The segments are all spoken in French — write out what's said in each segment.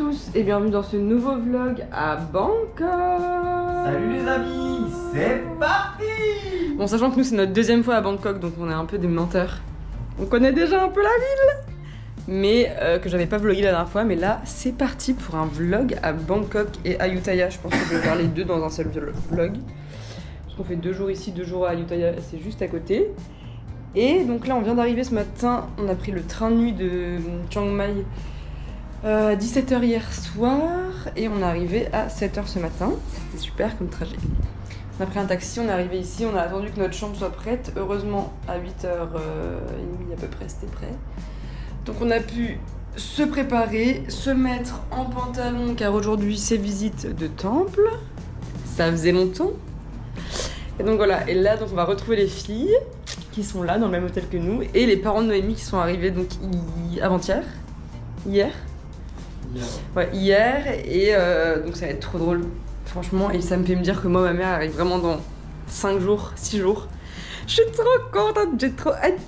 tous et bienvenue dans ce nouveau vlog à Bangkok. Salut les amis, c'est parti. Bon, sachant que nous c'est notre deuxième fois à Bangkok, donc on est un peu des menteurs. On connaît déjà un peu la ville, mais que j'avais pas vlogué la dernière fois. Mais là c'est parti pour un vlog à Bangkok et Ayutthaya. Je pense que je vais faire les deux dans un seul vlog. Parce qu'on fait 2 jours ici, 2 jours à Ayutthaya, c'est juste à côté. Et donc là on vient d'arriver ce matin, on a pris le train de nuit de Chiang Mai à 17h hier soir et on est arrivé à 7h ce matin. C'était super comme trajet. On a pris un taxi, on est arrivé ici, on a attendu que notre chambre soit prête. Heureusement à 8h30 à peu près c'était prêt. Donc on a pu se préparer, se mettre en pantalon car aujourd'hui c'est visite de temple. Ça faisait longtemps. Et donc voilà, et là donc on va retrouver les filles qui sont là dans le même hôtel que nous et les parents de Noémie qui sont arrivés donc avant-hier. Hier. Ouais, hier et donc ça va être trop drôle franchement et ça me fait me dire que moi ma mère arrive vraiment dans 5 jours, 6 jours. Je suis trop contente, j'ai trop hâte.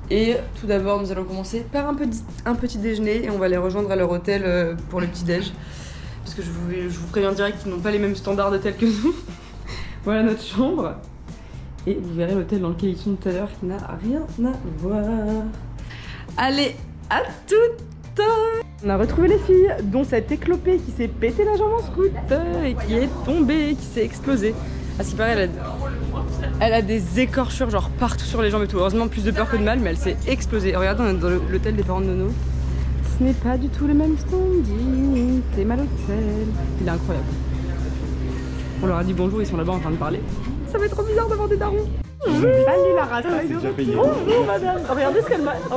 Et tout d'abord nous allons commencer par un petit déjeuner et on va les rejoindre à leur hôtel pour le petit déj. Parce que je vous préviens direct qu'ils n'ont pas les mêmes standards d'hôtel que nous. Voilà notre chambre. Et vous verrez l'hôtel dans lequel ils sont tout à l'heure qui n'a rien à voir. Allez, à toutes! On a retrouvé les filles, dont cette éclopée qui s'est pété la jambe en scooter et qui est tombée, qui s'est explosée. À ce qui paraît, elle a des écorchures genre partout sur les jambes et tout. Heureusement, plus de peur que de mal, mais elle s'est explosée. Regardez, on est dans l'hôtel des parents de Nono. Ce n'est pas du tout le même standing. T'es mal hôtel. Il est incroyable. On leur a dit bonjour, ils sont là-bas en train de parler. Ça va être trop bizarre d'avoir des darons. Salut la race. Bonjour madame. Regardez ce qu'elle a fait.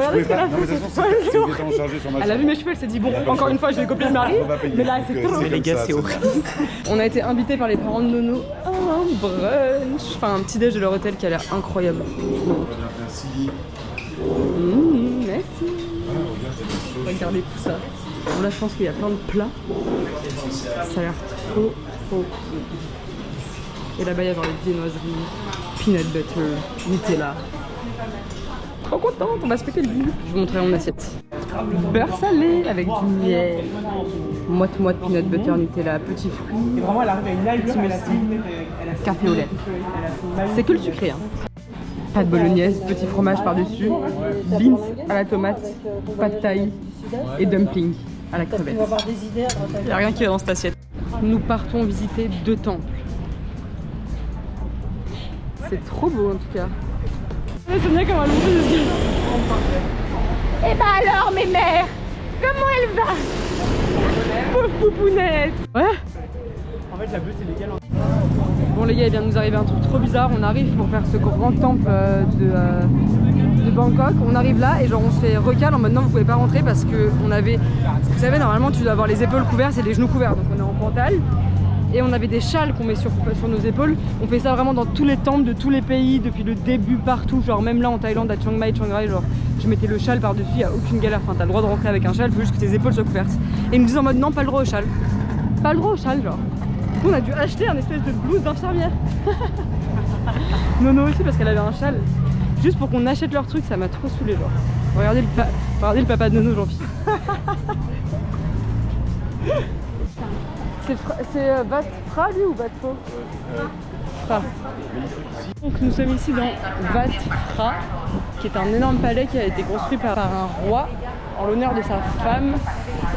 Elle a vu mes cheveux, elle s'est dit bon, encore une fois je vais copier le mari. Mais là c'est trop. Les gars, c'est horrible. On a été invités par les parents de Nono à un brunch. Enfin un petit déj de leur hôtel qui a l'air incroyable. Merci. Merci. Regardez tout ça. Bon, là je pense qu'il y a plein de plats. Ça a l'air trop cool. Et là-bas il y a genre les viennoiseries, peanut butter, Nutella. Trop contente, on va se péter le bide. Je vous montrerai mon assiette. Beurre salé avec du miel. Moite peanut butter, Nutella, petits fruits. Et vraiment elle arrive à une petit muesli, café au lait. C'est que le sucré hein. Pâte bolognaise, petit fromage par-dessus, beans à la tomate, pad thai et dumpling à la crevette. Il n'y a rien qui est dans cette assiette. Nous partons visiter 2 temples. C'est trop beau en tout cas. C'est bien comme un long escalier. Et bah alors mes mères, comment elle va? Pauvre poupounette. Ouais. En fait la bleue c'est légal. Bon les gars, il vient de nous arriver un truc trop bizarre. On arrive pour faire ce grand temple de Bangkok. On arrive là et genre on se fait recal en mode non vous pouvez pas rentrer parce que on avait, vous savez normalement tu dois avoir les épaules couvertes et les genoux couverts. Donc on est en pantal. Et on avait des châles qu'on met sur nos épaules. On fait ça vraiment dans tous les temples de tous les pays, depuis le début, partout. Genre même là en Thaïlande, à Chiang Mai, Chiang Rai, genre je mettais le châle par-dessus, il n'y a aucune galère. Enfin t'as le droit de rentrer avec un châle, il faut juste que tes épaules soient couvertes. Et ils nous disent en mode non, pas le droit au châle. Pas le droit au châle genre. Du coup on a dû acheter un espèce de blouse d'infirmière. Nono aussi parce qu'elle avait un châle. Juste pour qu'on achète leur truc, ça m'a trop saoulé genre. Regardez le papa de Nono, Jean-Philippe. C'est Wat Phra lui ou Wat Pho? Phra. Donc nous sommes ici dans Wat Phra, qui est un énorme palais qui a été construit par un roi en l'honneur de sa femme,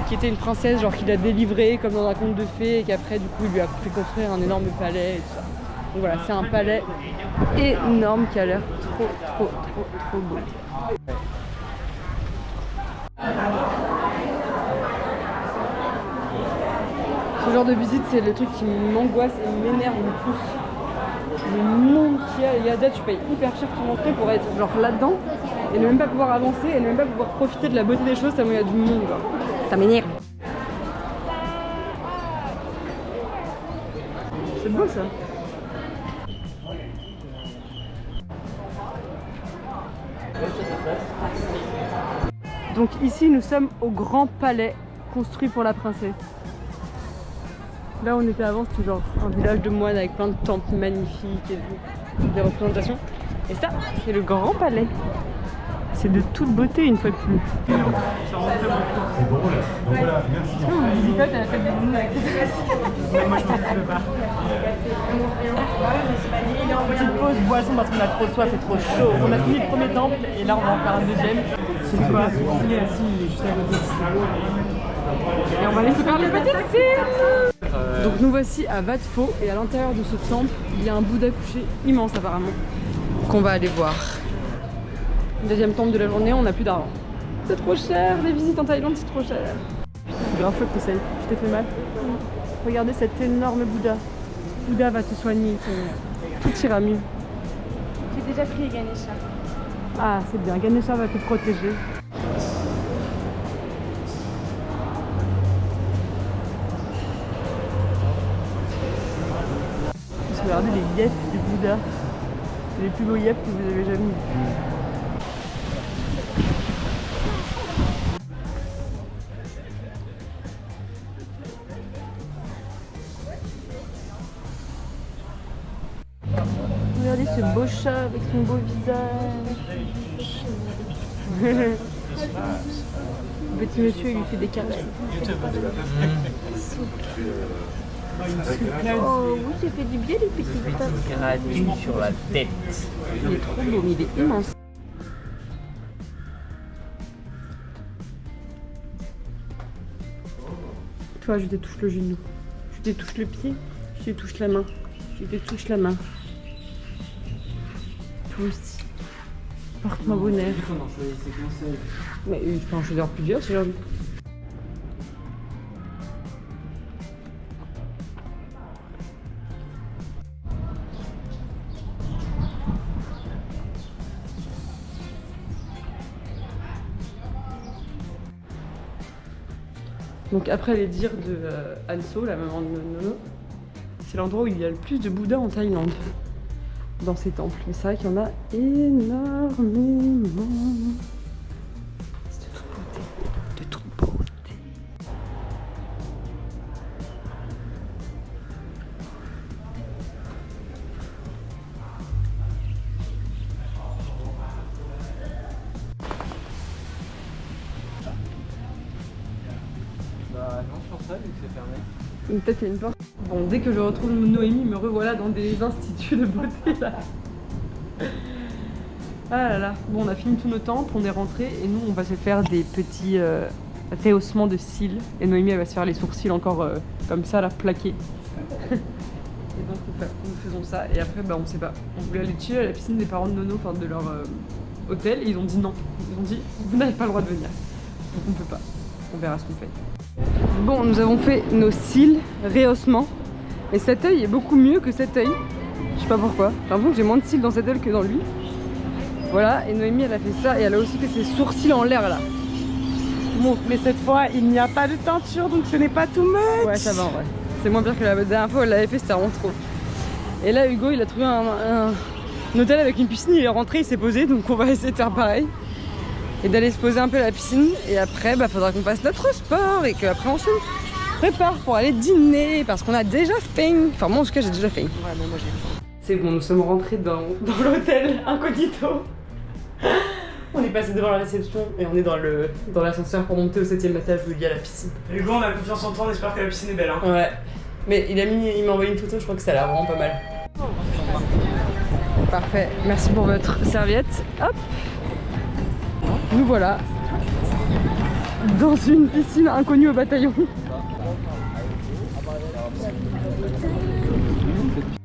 qui était une princesse, genre qui l'a délivrée comme dans un conte de fées et qu'après du coup il lui a fait construire un énorme palais et tout ça. Donc voilà, c'est un palais énorme qui a l'air trop beau. Ce genre de visite, c'est le truc qui m'angoisse et m'énerve le plus. Le monde qu'il y a, Yada, tu payes hyper cher ton entrée pour être genre là-dedans et ne même pas pouvoir avancer et ne même pas pouvoir profiter de la beauté des choses tellement il y a du monde. Genre. Ça m'énerve. C'est beau ça. Donc ici nous sommes au Grand Palais construit pour la princesse. Là où on était avant, c'était genre un village de moines avec plein de temples magnifiques et des représentations. Et ça, c'est le Grand Palais. C'est de toute beauté une fois de plus. fait, elle a fait des boules avec ses tresses. Moi, je m'en fous pas. Petite pause boisson parce qu'on a trop soif et trop chaud. On a fini le premier temple et là, on va en faire un deuxième. C'est quoi? Il est assis, il est juste à côté. Et on va aller se faire les petites cils. Donc nous voici à Wat Pho et à l'intérieur de ce temple, il y a un Bouddha couché immense apparemment qu'on va aller voir. Deuxième temple de la journée, on n'a plus d'argent. C'est trop cher, les visites en Thaïlande c'est trop cher. C'est grave chaud que t'essayes, tu t'es fait mal. Regardez cet énorme Bouddha. Bouddha va te soigner, tout ira mieux. J'ai déjà pris Ganesha. Ah c'est bien, Ganesha va te protéger. Regardez les yep du Bouddha. C'est les plus beaux yep que vous avez jamais vus. Regardez ce beau chat avec son beau visage. Le petit monsieur, il lui fait des caresses. Oh oui, j'ai fait du bien les petits tas. Gradine sur la tête. Il est trop beau, mais il est immense. Toi, je te touche le genou. Je te touche le pied. Je te touche la main. Je te touche la main. Toi aussi. Porte-moi bonheur. Mais je peux en choisir plusieurs si j'ai envie. Donc après les dires de Anso, la maman de Nono, c'est l'endroit où il y a le plus de Bouddhas en Thaïlande, dans ces temples. Mais c'est vrai qu'il y en a énormément. C'est de toute beauté, de toute beauté. Bah non, je pense pas vu que c'est fermé. Peut-être qu'il y a une porte. Bon, dès que je retrouve Noémie, me revoilà dans des instituts de beauté là. Ah là là. Bon, on a fini tous nos temples, on est rentré et nous on va se faire des petits rehaussements de cils. Et Noémie elle va se faire les sourcils encore comme ça là, plaqués. Et donc nous faisons ça et après bah on sait pas. On voulait aller chiller à la piscine des parents de Nono, enfin de leur hôtel et ils ont dit non. Ils ont dit vous n'avez pas le droit de venir. Donc on peut pas. On verra ce qu'on fait. Bon, nous avons fait nos cils, rehaussement. Et cet œil est beaucoup mieux que cet œil. Je sais pas pourquoi. J'ai l'impression que j'ai moins de cils dans cet œil que dans lui. Voilà, et Noémie elle a fait ça et elle a aussi fait ses sourcils en l'air là. Bon, mais cette fois, il n'y a pas de teinture, donc ce n'est pas tout much. Ouais, ça va en vrai. C'est moins pire que la dernière fois où elle l'avait fait, c'était vraiment trop. Et là, Hugo, il a trouvé un hôtel avec une piscine, il est rentré, il s'est posé, donc on va essayer de faire pareil. Et d'aller se poser un peu à la piscine. Et après, bah, faudra qu'on fasse notre sport et qu'après on se prépare pour aller dîner parce qu'on a déjà faim. Enfin, moi en tout cas, j'ai déjà faim. Ouais, mais moi j'ai faim. C'est bon, nous sommes rentrés dans l'hôtel incognito. On est passé devant la réception et on est dans l'ascenseur pour monter au 7e étage où il y a la piscine. Hugo, on a confiance en toi, on espère que la piscine est belle. Hein. Ouais. Mais il m'a envoyé une photo, je crois que ça a l'air vraiment pas mal. Parfait, merci pour votre serviette. Hop. Nous voilà dans une piscine inconnue au bataillon.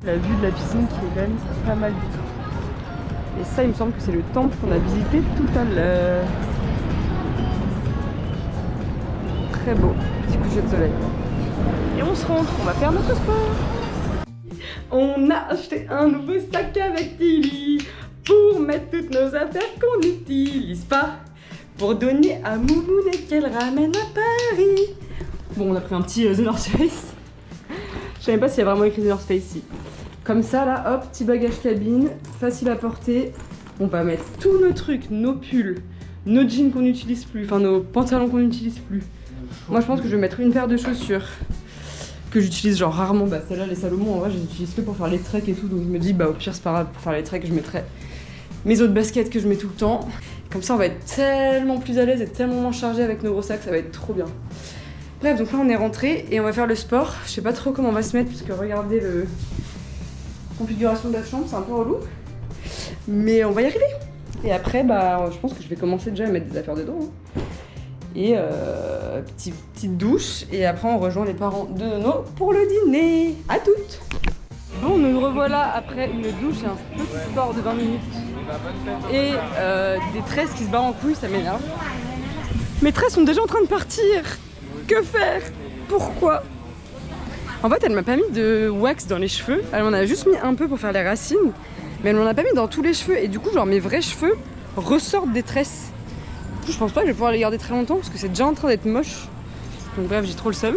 La vue de la piscine qui est quand même pas mal du tout. Et ça, il me semble que c'est le temple qu'on a visité tout à l'heure. Très beau, petit coucher de soleil. Et on se rentre, on va faire notre sport. On a acheté un nouveau sac avec Tilly pour mettre toutes nos affaires qu'on n'utilise pas, pour donner à Moumoune et qu'elle ramène à Paris. Bon, on a pris un petit The North Face. Je sais même pas s'il y a vraiment écrit The North Face ici. Comme ça là, hop, petit bagage cabine, facile à porter. On va mettre tous nos trucs, nos pulls, nos jeans qu'on n'utilise plus, enfin nos pantalons qu'on n'utilise plus. Moi je pense que je vais mettre une paire de chaussures que j'utilise genre rarement. Bah celle-là, les Salomon, en vrai je les utilise que pour faire les treks et tout. Donc je me dis bah au pire c'est pas grave, pour faire les treks je mettrai mes autres baskets que je mets tout le temps. Comme ça on va être tellement plus à l'aise et tellement moins chargé avec nos gros sacs, ça va être trop bien. Bref, donc là on est rentré et on va faire le sport. Je sais pas trop comment on va se mettre parce que regardez la configuration de la chambre, c'est un peu relou. Mais on va y arriver. Et après, bah, je pense que je vais commencer déjà à mettre des affaires dedans. Hein. Et petite douche. Et après, on rejoint les parents de Nono pour le dîner. À toutes. Bon, nous revoilà après une douche et un petit sport de 20 minutes. Et des tresses qui se barrent en couilles, ça m'énerve. Mes tresses sont déjà en train de partir. Que faire? Pourquoi? En fait, elle m'a pas mis de wax dans les cheveux. Elle m'en a juste mis un peu pour faire les racines. Mais elle m'en a pas mis dans tous les cheveux. Et du coup, genre, mes vrais cheveux ressortent des tresses. Du coup, je pense pas que je vais pouvoir les garder très longtemps parce que c'est déjà en train d'être moche. Donc bref, j'ai trop le seum.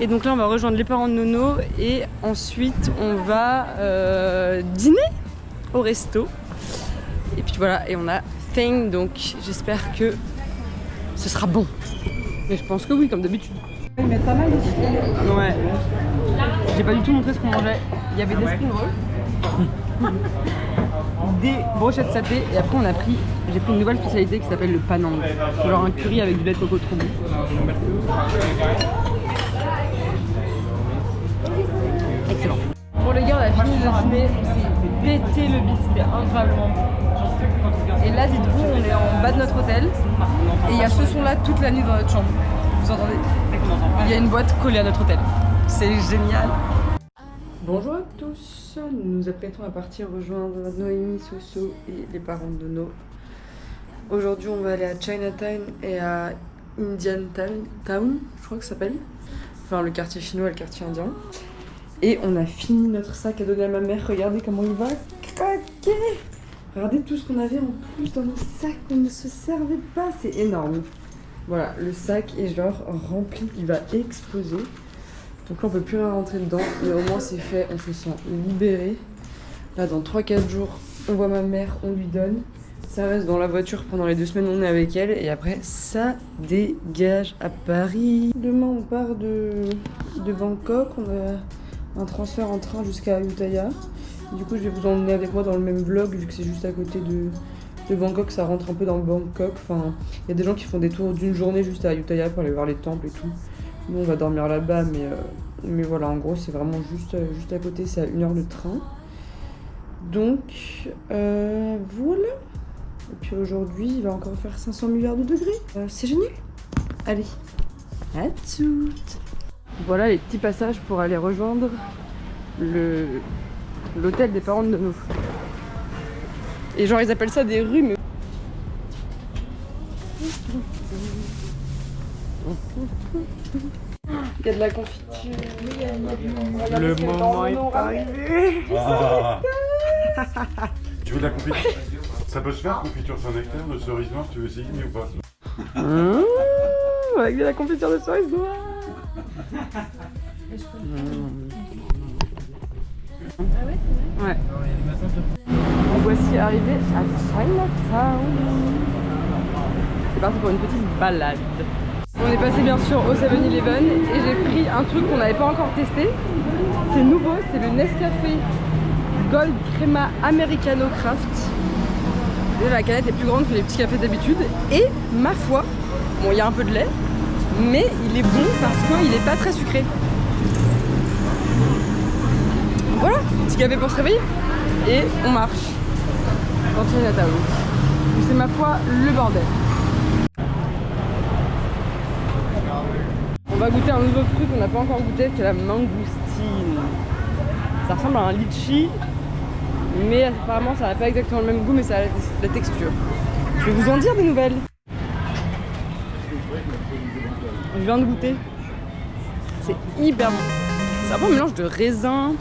Et donc là, on va rejoindre les parents de Nono. Et ensuite, on va dîner au resto. Et puis voilà, et on a faim. Donc j'espère que ce sera bon. Mais je pense que oui, comme d'habitude. Ils mettent pas mal de chicken. Ouais. J'ai pas du tout montré ce qu'on mangeait. Il y avait des spring rolls, des brochettes saté, et après j'ai pris une nouvelle spécialité qui s'appelle le panang. C'est genre un curry avec du lait de coco trop bon. Excellent. Bon les gars, on a fini le dîner, on s'est pété le bide, c'était incroyablement bon. Et là, dites-vous, on est en bas de notre hôtel, et il y a ce son là toute la nuit dans notre chambre. Vous entendez? Il y a une boîte collée à notre hôtel. C'est génial. Bonjour à tous, nous nous apprêtons à partir rejoindre Noémie, Soso et les parents de Nono. Aujourd'hui, on va aller à Chinatown et à Indian Town, je crois que ça s'appelle. Enfin, le quartier chinois et le quartier indien. Et on a fini notre sac à donner à ma mère. Regardez comment il va craquer. Regardez tout ce qu'on avait en plus dans nos sacs qu'on ne se servait pas, c'est énorme. Voilà, le sac est genre rempli, il va exploser. Donc là on peut plus rien rentrer dedans, mais au moins c'est fait, on se sent libéré. Là dans 3-4 jours, on voit ma mère, on lui donne. Ça reste dans la voiture pendant les 2 semaines où on est avec elle, et après ça dégage à Paris. Demain on part de Bangkok, on a un transfert en train jusqu'à Ayutthaya. Du coup je vais vous emmener avec moi dans le même vlog vu que c'est juste à côté de Bangkok, ça rentre un peu dans Bangkok. Enfin, il y a des gens qui font des tours d'une journée juste à Ayutthaya pour aller voir les temples et tout. Nous on va dormir là-bas, mais voilà, en gros c'est vraiment juste à côté, c'est à 1 heure de train. Donc voilà. Et puis aujourd'hui il va encore faire 500 milliards de degrés. C'est génial. Allez, à toutes. Voilà les petits passages pour aller rejoindre l'hôtel des parents de Nono. Et genre ils appellent ça des rues, mais... Il y a de la confiture. Le moment est arrivé. Tu veux de la confiture? Ça peut se faire, confiture sans nectar, de cerise noire, tu veux essayer ou pas? Avec de la confiture de cerise noire. Ah ouais, c'est vrai. Ouais. Nous voici arrivés à Chinatown. C'est parti pour une petite balade. On est passé bien sûr au 7-Eleven et j'ai pris un truc qu'on n'avait pas encore testé. C'est nouveau, c'est le Nescafé Gold Crema Americano Craft. Déjà, la canette est plus grande que les petits cafés d'habitude. Et ma foi, bon il y a un peu de lait, mais il est bon parce qu'il n'est pas très sucré. Voilà, petit café pour se réveiller. Et on marche dans Chinatown. C'est ma foi le bordel. On va goûter un nouveau fruit qu'on n'a pas encore goûté, qui est la mangoustine. Ça ressemble à un litchi, mais apparemment ça n'a pas exactement le même goût, mais ça a la texture. Je vais vous en dire des nouvelles. Je viens de goûter. C'est hyper bon. C'est un peu un mélange de raisin,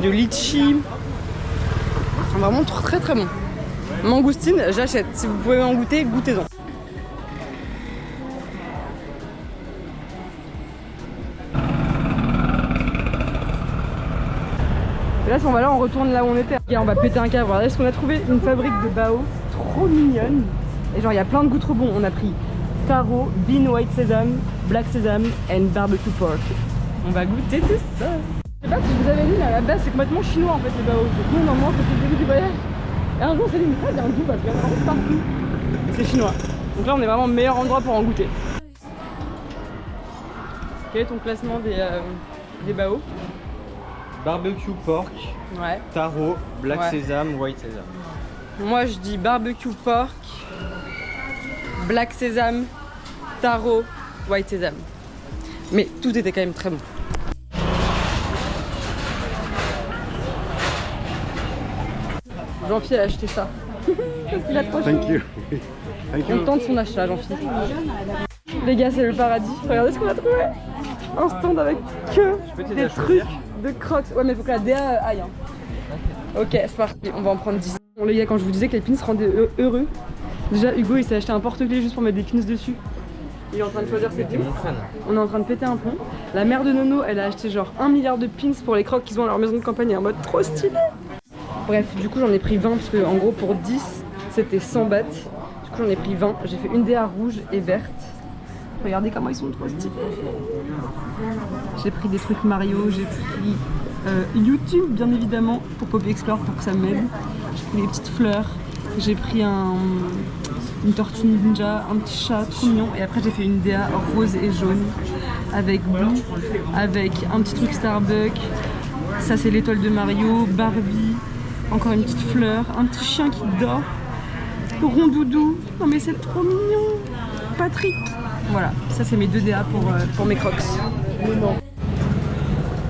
de litchi. Vraiment très très bon. Mangoustine, j'achète. Si vous pouvez en goûter, goûtez-en. Et là, à ce moment-là, on retourne là où on était. Et on va péter un câble. Regardez ce qu'on a trouvé, une fabrique de bao trop mignonne. Et genre, il y a plein de goûts trop bons. On a pris taro, bean white sesame, black sesame and barbecue pork. On va goûter tout ça. Je sais pas si je vous avais dit, mais à la base, c'est complètement chinois en fait, les bao. Nous, on en mange depuis le début du voyage. Et un jour, on s'est dit, mais ça, il y a un goût parce qu'il y en a vraiment partout. Et c'est chinois. Donc là, on est vraiment le meilleur endroit pour en goûter. Quel est ton classement des bao? Barbecue pork, Ouais. taro, black Ouais. sésame, white sésame. Moi je dis barbecue pork, black sésame, taro, white sésame. Mais tout était quand même très bon. Jean-Phil a acheté ça. Il a trop chaud. Thank you. Thank On you. tente son achat, Jean-Phil. Les gars, c'est le paradis. Regardez ce qu'on a trouvé. Un stand avec que t'aider des à trucs choisir de crocs. Ouais, mais faut que la DA aille. Hein. Ok, c'est parti. On va en prendre 10. Bon, les gars, quand je vous disais que les pins rendaient heureux, déjà Hugo il s'est acheté un porte-clés juste pour mettre des pins dessus. Il est en train de choisir ses pins. On est en train de péter un plomb. La mère de Nono, elle a acheté genre 1 milliard de pins pour les crocs qu'ils ont à leur maison de campagne en mode trop stylé. Bref, du coup j'en ai pris 20 parce que en gros pour 10 c'était 100 bahts. Du coup j'en ai pris 20. J'ai fait une DA rouge et verte. Regardez comment ils sont trop stylés. J'ai pris des trucs Mario, j'ai pris YouTube bien évidemment pour Poppy Explore pour que ça m'aide. J'ai pris des petites fleurs. J'ai pris une tortue ninja, un petit chat trop mignon. Et après j'ai fait une DA rose et jaune avec Blue, avec un petit truc Starbucks. Ça c'est l'étoile de Mario, Barbie, encore une petite fleur, un petit chien qui dort, Rondoudou. Non mais c'est trop mignon. Patrick. Voilà, ça c'est mes 2 DA pour mes crocs.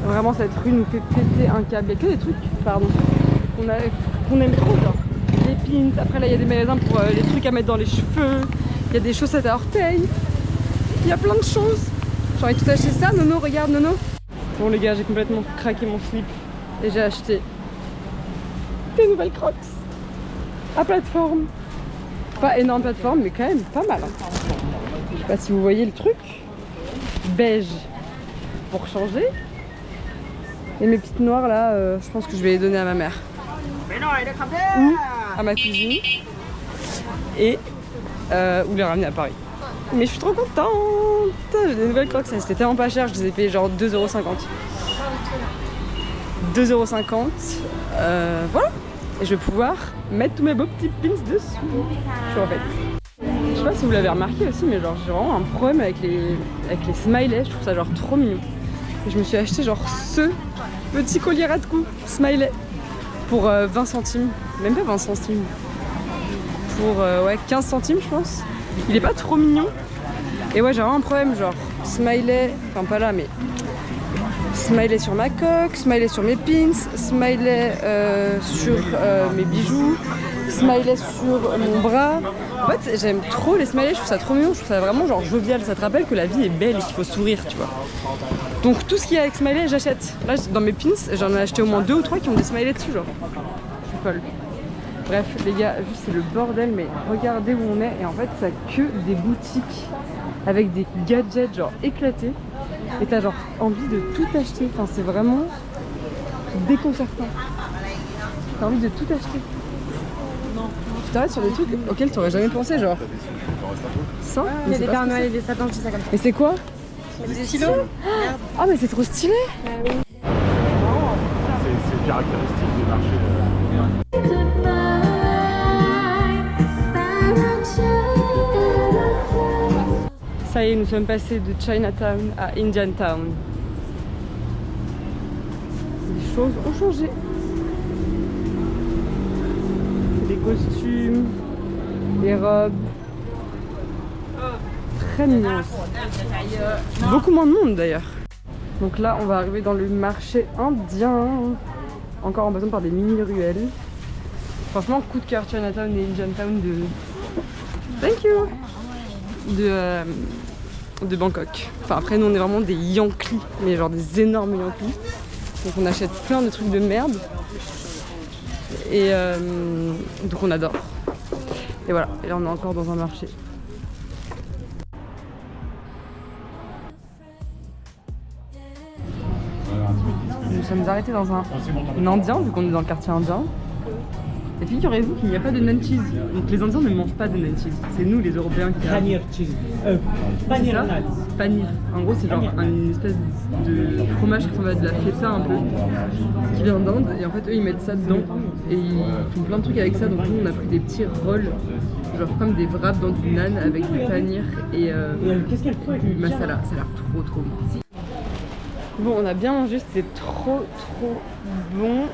Vraiment cette rue nous fait péter un câble. Il y a que des trucs, pardon, qu'on aime trop genre. Les pins, après là il y a des magasins pour les trucs à mettre dans les cheveux, il y a des chaussettes à orteils, il y a plein de choses. J'ai envie de tout acheter ça. Nono, regarde Nono. Bon les gars, j'ai complètement craqué mon slip et j'ai acheté des nouvelles crocs à plateforme. Pas énorme plateforme mais quand même pas mal. Hein. Je sais pas si vous voyez le truc. Beige pour changer. Et mes petites noires là, je pense que je vais les donner à ma mère. Ou à ma cousine. Et ou les ramener à Paris. Mais je suis trop contente. J'ai des nouvelles crocs, ça c'était tellement pas cher, je les ai payés genre 2,50 €. 2,50 €. Voilà. Et je vais pouvoir mettre tous mes beaux petits pins dessus. Je suis en fait. Je sais pas si vous l'avez remarqué aussi, mais genre j'ai vraiment un problème avec les smileys. Je trouve ça genre trop mignon. Et je me suis acheté genre ce petit collier à cou smiley pour 20 centimes. Même pas 20 centimes. Pour ouais, 15 centimes je pense. Il est pas trop mignon. Et ouais, j'ai vraiment un problème genre smiley, enfin pas là mais smiley sur ma coque, smiley sur mes pins, smiley sur mes bijoux, smiley sur mon bras. En fait, j'aime trop les smileys, je trouve ça trop mignon, je trouve ça vraiment genre jovial. Ça te rappelle que la vie est belle et qu'il faut sourire, tu vois. Donc tout ce qu'il y a avec smiley, j'achète. Là, dans mes pins, j'en ai acheté au moins 2 ou 3 qui ont des smileys dessus, genre. Je suis folle. Bref, les gars, juste c'est le bordel, mais regardez où on est. Et en fait, ça que des boutiques avec des gadgets genre éclatés. Et t'as genre envie de tout acheter. Enfin, c'est vraiment déconcertant. T'as envie de tout acheter. Tu t'arrêtes sur des trucs auxquels t'aurais jamais pensé, genre. Ça, Il y a des Pères Noël et des sapins, je dis ça comme ça. mais c'est quoi? Des stylos. Ah, mais c'est trop stylé! C'est caractéristique du marché. Ça y est, nous sommes passés de Chinatown à Indian Town. Les choses ont changé. Des costumes, des robes. Très mignon aussi. Beaucoup moins de monde d'ailleurs. Donc là, on va arriver dans le marché indien. Encore en passant par des mini-ruelles. Franchement, coup de cœur Chinatown et Indian Town de... Thank you! De Bangkok. Enfin après nous on est vraiment des Yankees, mais genre des énormes Yankees. Donc on achète plein de trucs de merde. Et donc on adore. Et voilà, et là on est encore dans un marché. Nous sommes arrêtés dans un indien, vu qu'on est dans le quartier indien. Et figurez-vous qu'il n'y a pas de naan cheese. Donc les Indiens ne mangent pas de naan cheese. C'est nous les Européens qui avons. Paneer cheese. Paneer nuts. Paneer. En gros c'est genre une espèce de fromage qui ressemble à de la feta un peu. Qui vient d'Inde. Et en fait eux ils mettent ça dedans. Et ils font plein de trucs avec ça. Donc nous on a pris des petits rolls. Genre comme des wraps dans du naan avec du paneer et Qu'est-ce qu'elle fait avec du masala. Ça a l'air trop bon. Bon, on a bien mangé, c'était trop bon.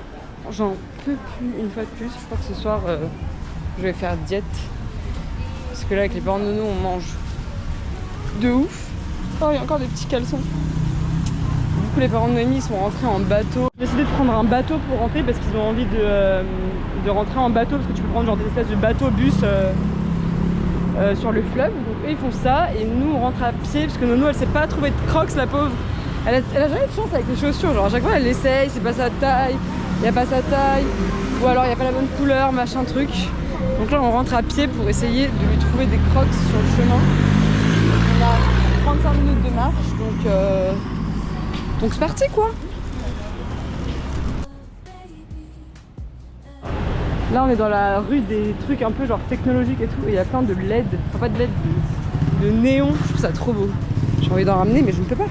J'en peux plus une fois de plus. Je crois que ce soir, je vais faire diète. Parce que là, avec les parents de Nono, on mange de ouf. Oh, il y a encore des petits caleçons. Du coup, les parents de Noémie, ils sont rentrés en bateau. J'ai décidé de prendre un bateau pour rentrer parce qu'ils ont envie de rentrer en bateau. Parce que tu peux prendre genre des espèces de bateaux-bus sur le fleuve. Donc eux, ils font ça. Et nous, on rentre à pied parce que Nono, elle sait pas trouver de crocs, la pauvre. Elle a jamais de chance avec les chaussures. Genre, à chaque fois, elle essaye, c'est pas sa taille. Il n'y a pas sa taille. Ou alors, il n'y a pas la bonne couleur, machin truc. Donc là, on rentre à pied pour essayer de lui trouver des crocs sur le chemin. On a 35 minutes de marche, donc c'est parti quoi. Là, on est dans la rue des trucs un peu genre technologiques et tout, et il y a plein de LED, enfin pas de LED, de néons. Je trouve ça trop beau. J'ai envie d'en ramener, mais je ne peux pas.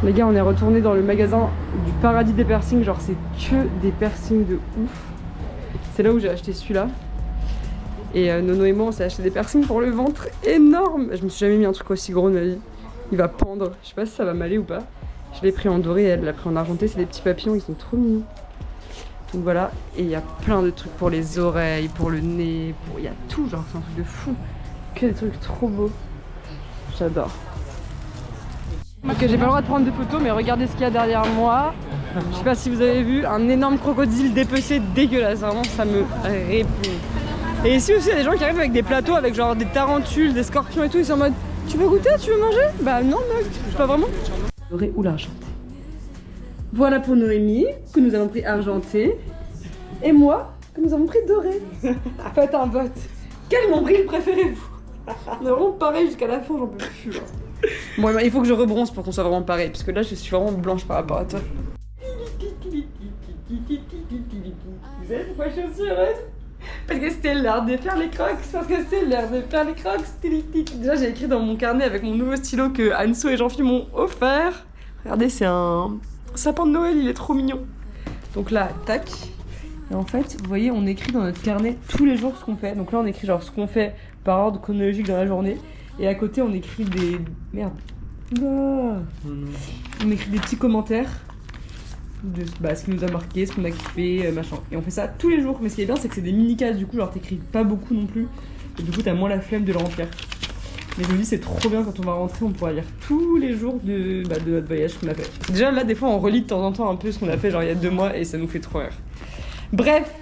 Les gars, on est retourné dans le magasin du paradis des piercings, genre c'est que des piercings de ouf. C'est là où j'ai acheté celui-là. Et Nono et moi on s'est acheté des piercings pour le ventre énorme. Je me suis jamais mis un truc aussi gros de ma vie. Il va pendre, je sais pas si ça va m'aller ou pas. Je l'ai pris en doré, elle l'a pris en argenté, c'est des petits papillons, ils sont trop mignons. Donc voilà, et il y a plein de trucs pour les oreilles, pour le nez, il y a tout, genre c'est un truc de fou. Que des trucs trop beaux. J'adore. Ok, j'ai pas le droit de prendre de photos, mais regardez ce qu'il y a derrière moi. Je sais pas si vous avez vu, un énorme crocodile dépecé dégueulasse, vraiment ça me répugne. Et ici aussi il y a des gens qui arrivent avec des plateaux avec genre des tarentules, des scorpions et tout, ils sont en mode tu veux goûter, tu veux manger? Bah non mec, pas vraiment. Doré ou l'argenté. Voilà pour Noémie, que nous avons pris argenté. Et moi, que nous avons pris doré. Faites un vote. Quel nombril préférez-vous? On est vraiment pareil jusqu'à la fin, j'en peux plus là. Bon, il faut que je rebronze pour qu'on soit vraiment pareil, parce que là je suis vraiment blanche par rapport à toi. Vous savez pourquoi je suis aussi heureuse? Parce que c'était l'heure de faire les crocs, parce que c'est l'heure de faire les crocs. Déjà j'ai écrit dans mon carnet avec mon nouveau stylo que Anso et Jean-Philippe m'ont offert. Regardez, c'est un sapin de Noël, il est trop mignon. Donc là, tac. Et en fait, vous voyez, on écrit dans notre carnet tous les jours ce qu'on fait. Donc là, on écrit genre ce qu'on fait par ordre chronologique dans la journée. Et à côté, on écrit des... Merde. On écrit des petits commentaires de ce qui nous a marqué, ce qu'on a kiffé, machin. Et on fait ça tous les jours. Mais ce qui est bien, c'est que c'est des mini-cases. Du coup, genre, t'écris pas beaucoup non plus. Et du coup, t'as moins la flemme de le remplir. Mais je me dis, c'est trop bien quand on va rentrer, on pourra lire tous les jours de notre voyage qu'on a fait. Déjà, là, des fois, on relit de temps en temps un peu ce qu'on a fait, genre il y a 2 mois, et ça nous fait trop rire. Bref,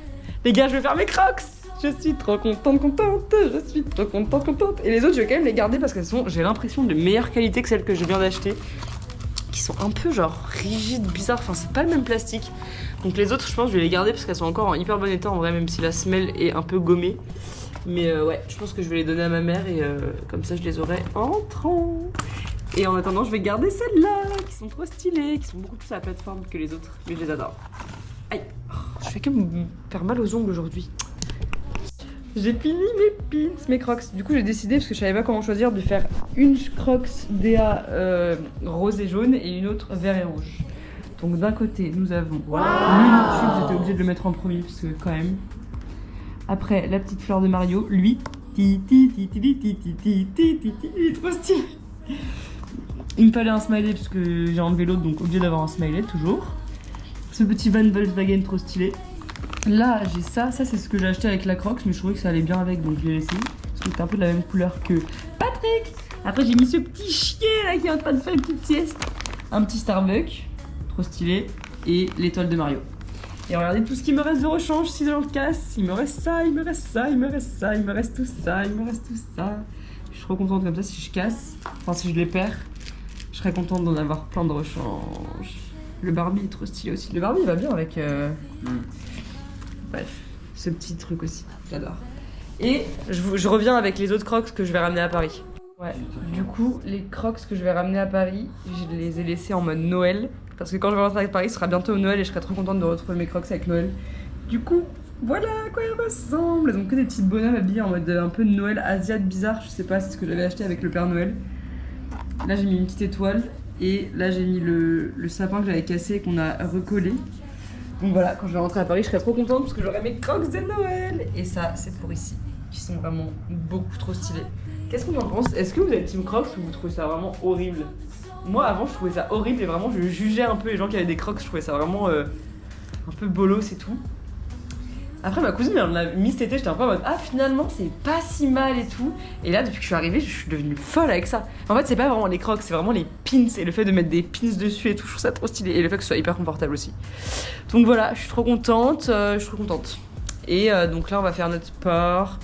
les gars, je vais faire mes crocs. Je suis trop contente. Je suis trop contente. Et les autres, je vais quand même les garder parce qu'elles sont, j'ai l'impression, de meilleure qualité que celles que je viens d'acheter. Qui sont un peu genre rigides, bizarres. Enfin, c'est pas le même plastique. Donc les autres, je pense, je vais les garder parce qu'elles sont encore en hyper bon état en vrai, même si la semelle est un peu gommée. Mais ouais, je pense que je vais les donner à ma mère et comme ça, je les aurai en rentrant. Et en attendant, je vais garder celles-là qui sont trop stylées, qui sont beaucoup plus à la plateforme que les autres. Mais je les adore. Aïe, je fais que me faire mal aux ongles aujourd'hui. J'ai fini mes pins, mes crocs. Du coup, j'ai décidé, parce que je savais pas comment choisir, de faire une crocs DA rose et jaune et une autre vert et rouge. Donc d'un côté, nous avons le YouTube, j'étais obligée de le mettre en premier parce que quand même. Après, la petite fleur de Mario, lui, il est trop stylé. Il me fallait un smiley parce que j'ai enlevé l'autre, donc obligé d'avoir un smiley toujours. Ce petit Van Volkswagen trop stylé. Là, j'ai ça c'est ce que j'ai acheté avec la Crocs, mais je trouvais que ça allait bien avec, donc je l'ai laissé. Parce que c'était un peu de la même couleur que Patrick. Après, j'ai mis ce petit chien là qui est en train de faire une petite sieste. Un petit Starbucks, trop stylé, et l'étoile de Mario. Et regardez tout ce qui me reste de rechange si j'en casse. Il me reste ça, il me reste ça, il me reste ça, il me reste tout ça, il me reste tout ça. Je suis trop contente comme ça si je casse, enfin si je les perds, je serais contente d'en avoir plein de rechange. Le Barbie est trop stylé aussi. Le Barbie va bien avec... Bref, ce petit truc aussi, j'adore. Et je reviens avec les autres Crocs que je vais ramener à Paris. Ouais, du coup, les Crocs que je vais ramener à Paris, je les ai laissés en mode Noël. Parce que quand je vais rentrer avec Paris, ce sera bientôt Noël et je serai trop contente de retrouver mes Crocs avec Noël. Du coup, voilà à quoi elles ressemblent. Elles ont que des petites bonhommes habillés en mode un peu de Noël asiate bizarre. Je sais pas, c'est ce que j'avais acheté avec le Père Noël. Là, j'ai mis une petite étoile. Et là, j'ai mis le sapin que j'avais cassé et qu'on a recollé. Donc voilà, quand je vais rentrer à Paris, je serai trop contente parce que j'aurai mes Crocs de Noël. Et ça, c'est pour ici, qui sont vraiment beaucoup trop stylés. Qu'est-ce qu'on en pense? Est-ce que vous êtes team Crocs ou vous trouvez ça vraiment horrible? moi avant je trouvais ça horrible et vraiment je jugeais un peu les gens qui avaient des crocs, je trouvais ça vraiment un peu bolos et tout. Après ma cousine elle en a mis cet été, j'étais un peu en mode ah finalement c'est pas si mal et tout. Et là depuis que je suis arrivée je suis devenue folle avec ça. En fait c'est pas vraiment les crocs, c'est vraiment les pins et le fait de mettre des pins dessus et tout, je trouve ça trop stylé. Et le fait que ce soit hyper confortable aussi. Donc voilà, je suis trop contente, Et donc là on va faire notre sport,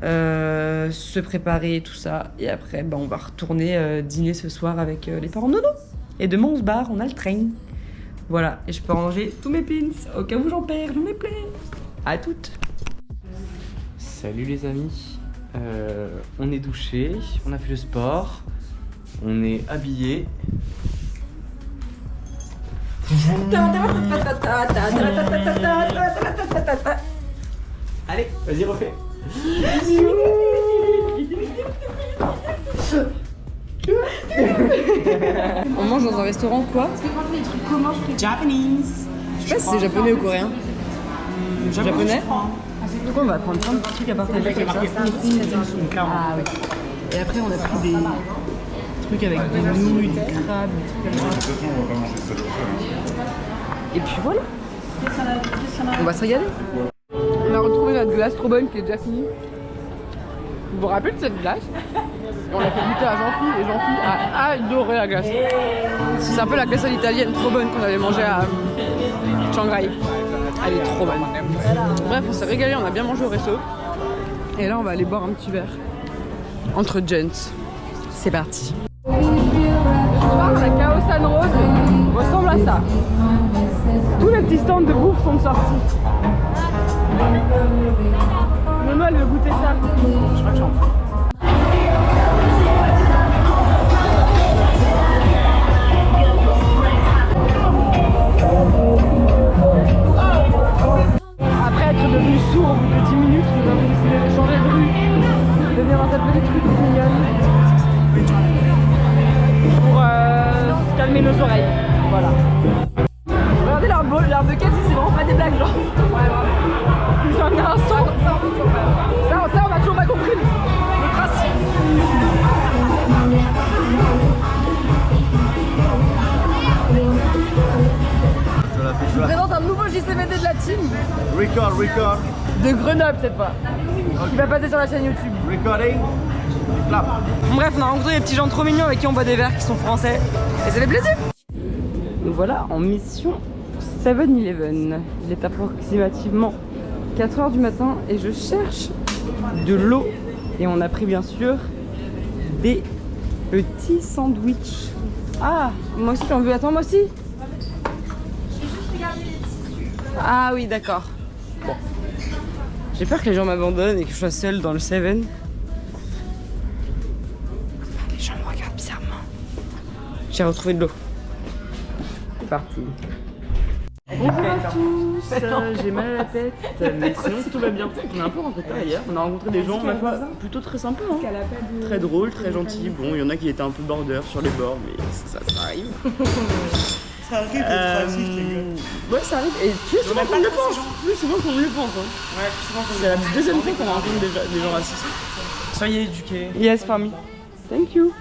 se préparer et tout ça. Et après bah, on va retourner dîner ce soir avec les parents de Nono. Et demain on se barre, on a le train. Voilà, et je peux ranger tous mes pins au cas où j'en perds, j'en ai plein. À toutes. Salut les amis, on est douché, on a fait le sport, on est habillé. Allez, vas-y refais. On mange dans un restaurant quoi? Japanese. Je sais pas si c'est japonais ou coréen. Japonais. Du coup on va prendre plein de petits trucs à partager comme ça. Ah ouais. Et après on a pris des trucs avec des nouilles, des crabes, des trucs comme ça. De toute façon, on va pas manger ça tout seul. Et puis voilà. On va se régaler. On a retrouvé notre glace trop bonne qui est déjà finie. Vous vous rappelez de cette glace? Et on l'a fait goûter à Jean-Phi et Jean-Phi a adoré la glace. C'est un peu la glace à l'italienne trop bonne qu'on avait mangée à Shanghai. Elle est trop bonne. Bref, on s'est régalé, on a bien mangé au resto. Et là, on va aller boire un petit verre entre gents. C'est parti. Ce soir, la Chaos and Rose ressemble à ça. Tous les petits stands de bouffe sont sortis. Nono, elle veut goûter ça. Je crois que j'en prends. Après être devenu sourd au bout de 10 minutes, nous avons décidé de changer de rue, de venir dans cette petite rue toute mignonne pour se calmer nos oreilles. Voilà. Regardez l'arbre de quête, c'est vraiment pas des blagues, genre. Ils ont amené un son. Ça, on a toujours pas compris le principe. Je vous présente un nouveau JCVD de la team. Record. De Grenoble cette fois. Qui va passer sur la chaîne YouTube. Recording. Clap. Bref, on a rencontré des petits gens trop mignons avec qui on boit des verres qui sont français. Et ça fait plaisir. Nous voilà en mission 7-Eleven. Il est approximativement 4h du matin et je cherche de l'eau. Et on a pris bien sûr des petits sandwichs. Ah, moi aussi j'en veux. Attends, moi aussi. Ah oui, d'accord. Bon. J'ai peur que les gens m'abandonnent et que je sois seule dans le 7. Les gens me regardent bizarrement. J'ai retrouvé de l'eau. C'est parti. Bonjour à tous, j'ai mal à la tête, mais sinon tout va bien. On est un peu rentré tard hier, on a rencontré des gens, ma foi, plutôt très sympas, hein. Très drôles, très gentils. Bon, il y en a qui étaient un peu border sur les bords, mais ça arrive. Ça arrive d'être raciste, les gars. Ouais, ça arrive, et plus souvent qu'on le pense. Plus souvent qu'on le pense. Hein. Ouais, plus souvent qu'on C'est la deuxième fois qu'on rencontre des gens racistes. Soyez éduqués, Yes, famille. Thank you.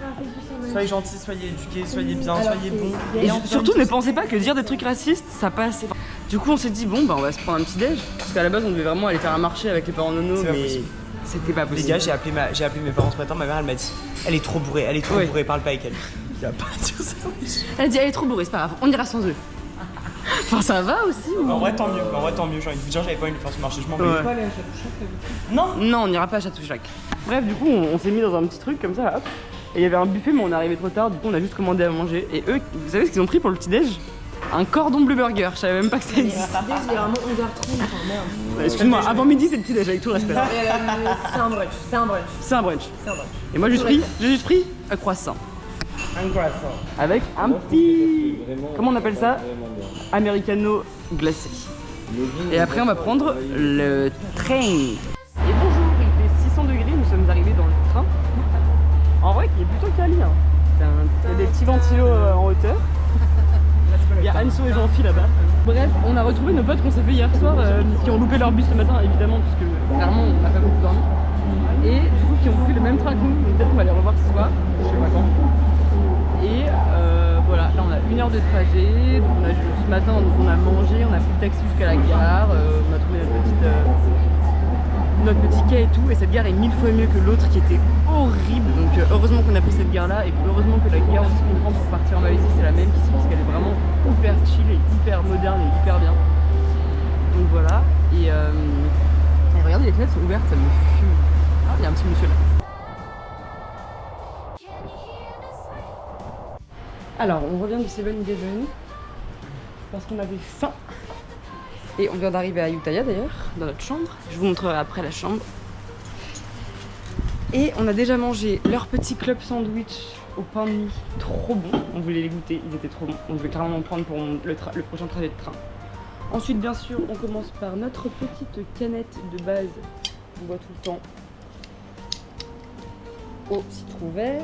soyez gentils, soyez éduqués, soyez bien, soyez bons. Et surtout, ne pensez pas que dire des trucs racistes, ça passe. Du coup, on s'est dit, bon, bah, on va se prendre un petit déj. Parce qu'à la base, on devait vraiment aller faire un marché avec les parents de Nono, mais c'était pas possible. Les gars, j'ai appelé mes parents ce matin, ma mère elle m'a dit, elle est trop bourrée, parle pas avec elle. Il va pas dire ça. Elle a dit, elle est trop bourrée, c'est pas grave, on ira sans eux. Enfin, ça va aussi. Ou... En vrai, tant mieux, j'ai envie de vous dire, j'avais pas envie de faire ce marché, je m'en vais. Ouais. Pas aller à Château-Chac. Non, on n'ira pas à Château-Chac. Bref, du coup, on s'est mis dans un petit truc comme ça, hop. Et il y avait un buffet, mais on est arrivé trop tard, du coup, on a juste commandé à manger. Et eux, vous savez ce qu'ils ont pris pour le petit-déj? Un cordon bleu burger, je savais même pas que ça existait. Il est vraiment 11h30, enfin merde. Excuse-moi, avant midi, c'est le petit-déj avec tout le respect. C'est un brunch, C'est un brunch. Et moi, j'ai juste pris un croissant. un croissant. Avec un petit... Comment on appelle ça? Americano glacé. Et après, on va prendre le train. Et bonjour, il fait 600 degrés, nous sommes arrivés dans le train. En vrai, il est plutôt quali. Hein. Il y a des petits ventilos en hauteur. Il y a Anso et Jean-Phi là-bas. Bref, on a retrouvé nos potes qu'on s'est fait hier soir, qui ont loupé leur bus ce matin, évidemment, parce que clairement, on n'a pas beaucoup dormi. Et du coup, qui ont fait le même train que nous. Donc peut-être qu'on va les revoir ce soir, je sais pas quand. Et 1 heure de trajet. Donc ce matin on a mangé, on a pris le taxi jusqu'à la gare, on a trouvé notre petit quai et tout, et cette gare est 1000 fois mieux que l'autre qui était horrible. Donc heureusement qu'on a pris cette gare là, et heureusement que la gare aussi qu'on prend pour partir en Malaisie c'est la même qu'ici, parce qu'elle est vraiment hyper chill et hyper moderne et hyper bien. Donc voilà, et regardez, les fenêtres sont ouvertes, ça me fume. Ah, il y a un petit monsieur là. Alors on revient du 7-Eleven parce qu'on avait faim. Et on vient d'arriver à Ayutthaya d'ailleurs, dans notre chambre. Je vous montrerai après la chambre. Et on a déjà mangé leur petit club sandwich au pain de mie. Trop bon. On voulait les goûter, ils étaient trop bons. On devait clairement en prendre pour le prochain trajet de train. Ensuite, bien sûr, on commence par notre petite canette de base qu'on boit tout le temps. Au citron vert.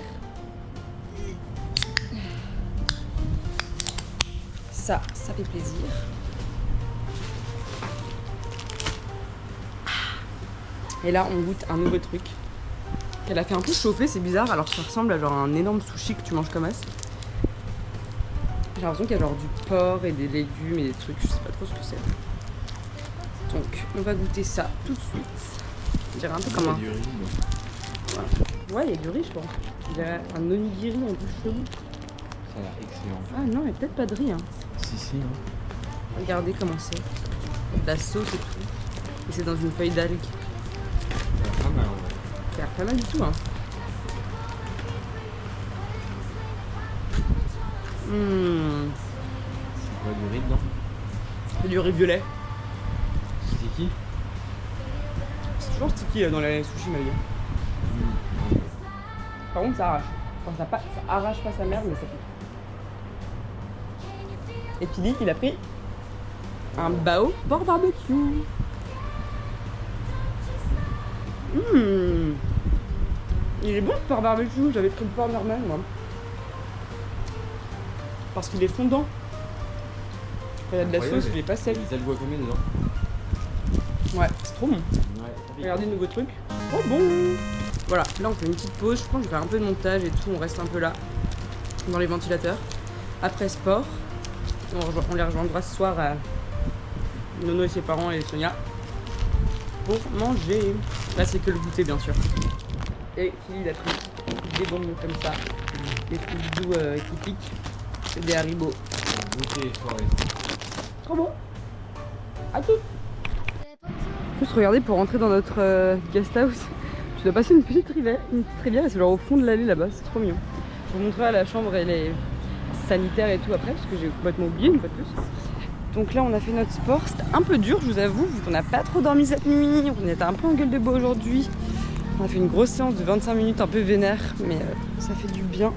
Ça fait plaisir. Et là, on goûte un nouveau truc qu'elle a fait un peu chauffer, c'est bizarre, alors ça ressemble à genre un énorme sushi que tu manges comme as. J'ai l'impression qu'il y a genre du porc et des légumes et des trucs, je sais pas trop ce que c'est. Donc, on va goûter ça tout de suite. Je dirais un peu comme un... Il y a du riz, Voilà. Ouais, il y a du riz, je pense. Je dirais un onigiri un peu chelou. ça a l'air excellent. Ah non, il n'y a peut-être pas de riz. Hein. Si, hein. Regardez comment c'est. De la sauce et tout. Et c'est dans une feuille d'algue. Ça a l'air pas mal, ouais. Ça a l'air pas mal du tout, hein. C'est quoi, du riz dedans? C'est du riz violet. Sticky? C'est toujours sticky dans les sushis malgaches. Par contre, ça arrache. Enfin, ça arrache pas sa merde, mais ça pique. Et Pili, il a pris un bao porc barbecue. Il est bon le porc barbecue. J'avais pris le porc normal, moi. Parce qu'il est fondant. Quand il y a de la sauce, il est pas sec. Les ailes combien dedans? Ouais, c'est trop bon. Ouais. Regardez le nouveau truc. Oh bon. Voilà, là on fait une petite pause. Je pense que je vais faire un peu de montage et tout. On reste un peu là, dans les ventilateurs. Après sport, on les rejoindra ce soir à Nono et ses parents et Sonia pour manger. Là c'est que le goûter bien sûr. Et Kili il a pris des bonbons comme ça, des trucs doux qui piquent, et des haribots. Goûter les soirées. Trop bon. À tout. Juste regardez, pour rentrer dans notre guest house, tu dois passer une petite rivière et c'est genre au fond de l'allée là-bas, c'est trop mignon. Je vous montrerai la chambre et les sanitaires et tout après parce que j'ai complètement oublié une fois de plus. Donc là on a fait notre sport, c'était un peu dur je vous avoue, vu qu'on n'a pas trop dormi cette nuit, on était un peu en gueule de bois aujourd'hui. On a fait une grosse séance de 25 minutes un peu vénère, mais ça fait du bien.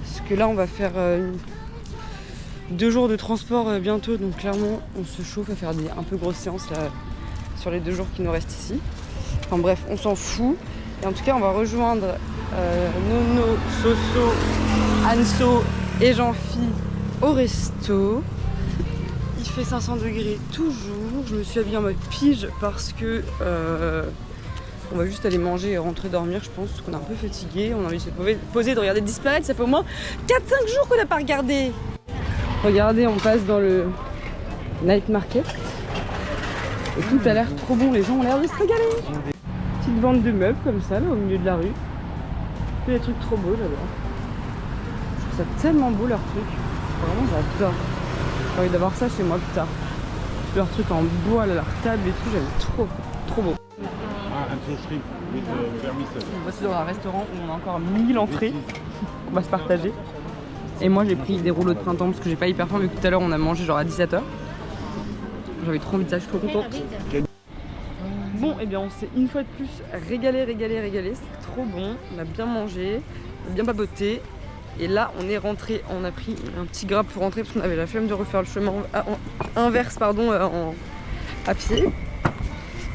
Parce que là on va faire 2 jours de transport bientôt, donc clairement on se chauffe à faire des un peu grosses séances là, sur les 2 jours qui nous restent ici. Enfin bref, on s'en fout. Et en tout cas on va rejoindre Nono, Soso, Anso et Jean-Phi au resto. Il fait 500 degrés toujours. Je me suis habillée en mode pige parce que on va juste aller manger et rentrer dormir, je pense, parce qu'on est un peu fatigué. On a envie de se poser, de regarder disparaître. Ça fait au moins 4-5 jours qu'on n'a pas regardé. Regardez, on passe dans le night market. Et tout a l'air trop bon, les gens ont l'air de se régaler. Petite vente de meubles comme ça, là, au milieu de la rue. Des trucs trop beaux, j'adore. Je trouve ça tellement beau, leurs trucs. Vraiment, j'adore. J'ai envie d'avoir ça chez moi plus tard. Leurs trucs en bois, là, leurs tables et tout, j'aime trop, trop beau. Voici dans un restaurant où on a encore 1000 entrées. On va se partager. Et moi, j'ai pris des rouleaux de printemps parce que j'ai pas hyper faim, vu que tout à l'heure on a mangé genre à 17h. J'avais trop envie de ça, je suis trop contente. Bon, et bien on s'est une fois de plus régalé. C'était trop bon. On a bien mangé, on a bien papoté. Et là, on est rentré. On a pris un petit grab pour rentrer parce qu'on avait la flemme de refaire le chemin inverse, à pied.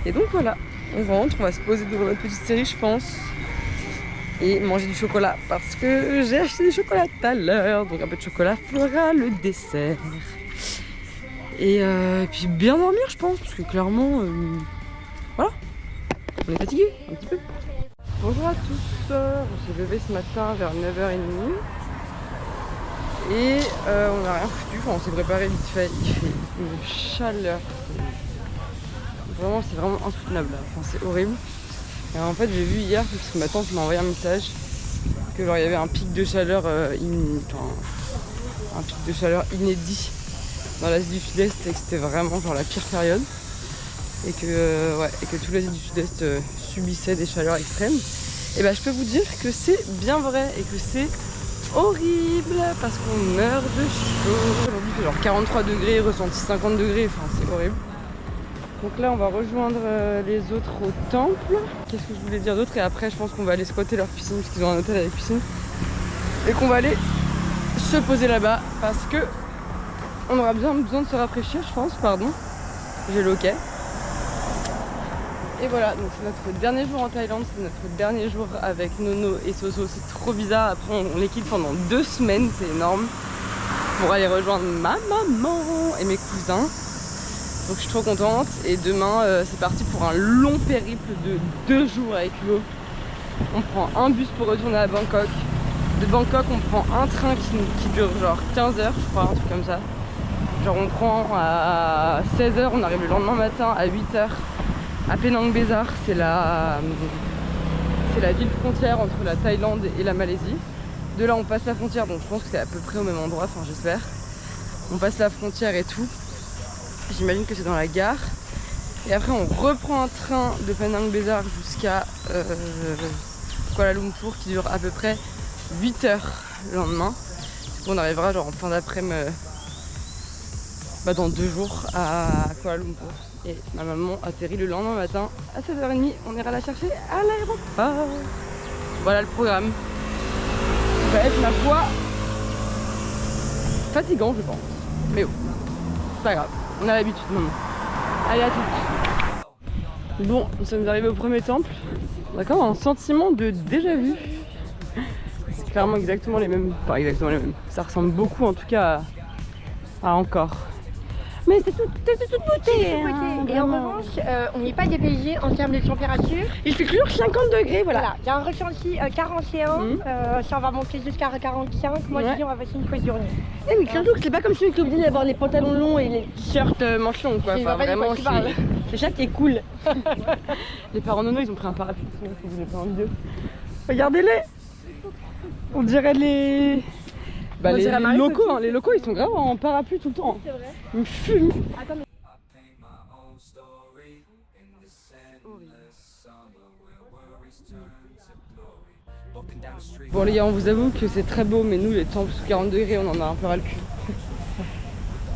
Et donc voilà, on rentre, on va se poser devant notre petite série, je pense. Et manger du chocolat parce que j'ai acheté du chocolat tout à l'heure. Donc un peu de chocolat fera le dessert. Et puis bien dormir, je pense, parce que clairement, voilà, on est fatigué un petit peu. Bonjour à tous, on s'est levé ce matin vers 9h30. Et on n'a rien foutu, enfin, on s'est préparé vite fait. Il fait une chaleur. Vraiment, c'est vraiment insoutenable là. Enfin, c'est horrible. Et en fait, j'ai vu hier, parce que ma tante m'a envoyé un message, que genre il y avait un pic de chaleur, un pic de chaleur inédit dans l'Asie du Sud-Est et que c'était vraiment genre la pire période. Et que tous les Asies du Sud-Est subissaient des chaleurs extrêmes. Et bah je peux vous dire que c'est bien vrai et que c'est horrible parce qu'on meurt de chaud. Aujourd'hui c'est genre 43 degrés, ressenti 50 degrés, enfin c'est horrible. Donc là on va rejoindre les autres au temple. Qu'est-ce que je voulais dire d'autre? Et après je pense qu'on va aller squatter leur piscine parce qu'ils ont un hôtel avec piscine. Et qu'on va aller se poser là-bas parce que on aura bien besoin de se rafraîchir je pense, pardon. J'ai le hockey. Et voilà, donc c'est notre dernier jour en Thaïlande, c'est notre dernier jour avec Nono et Soso, c'est trop bizarre. Après on les quitte pendant 2 semaines, c'est énorme, pour aller rejoindre ma maman et mes cousins. Donc je suis trop contente et demain c'est parti pour un long périple de 2 jours avec Hugo. On prend un bus pour retourner à Bangkok. De Bangkok on prend un train qui dure genre 15 heures je crois, un truc comme ça. Genre on prend à 16 h, on arrive le lendemain matin à 8 h. À Penang Besar, c'est la ville frontière entre la Thaïlande et la Malaisie. De là on passe la frontière, donc je pense que c'est à peu près au même endroit, enfin j'espère. On passe la frontière et tout. J'imagine que c'est dans la gare. Et après on reprend un train de Penang Besar jusqu'à Kuala Lumpur qui dure à peu près 8 heures le lendemain. On arrivera genre en fin d'après-midi, dans 2 jours à Kuala Lumpur. Et ma maman atterrit le lendemain matin à 7h30. On ira la chercher à l'aéroport. Voilà le programme. Ça va être ma foi fatigant je pense. Mais oh, c'est pas grave. On a l'habitude maman. Allez à toutes. Bon, nous sommes arrivés au premier temple. On a quand même un sentiment de déjà vu. C'est clairement exactement les mêmes. Pas exactement les mêmes. Ça ressemble beaucoup en tout cas à Angkor. Mais c'est toute beauté. Et en revanche, on n'est pas dépaysé en termes de température. Il fait toujours 50 degrés, voilà. Il y a un ressenti 41, ça va monter jusqu'à 45. Moi je dis on va passer une fois de journée. Mais surtout que c'est pas comme si on était obligé d'avoir les pantalons longs et les t-shirts manches longues quoi. Enfin, vraiment, c'est ça qui est cool. Les parents Nono ils ont pris un parapluie, sinon je vous l'ai pas en vidéo. Regardez-les. On dirait les locaux, hein. Les locaux ils sont grave en parapluie tout le temps. C'est vrai. Ils me fument. Attends, mais... Bon les gars, on vous avoue que c'est très beau, mais nous les temples sous 40 degrés on en a un peu ras le cul.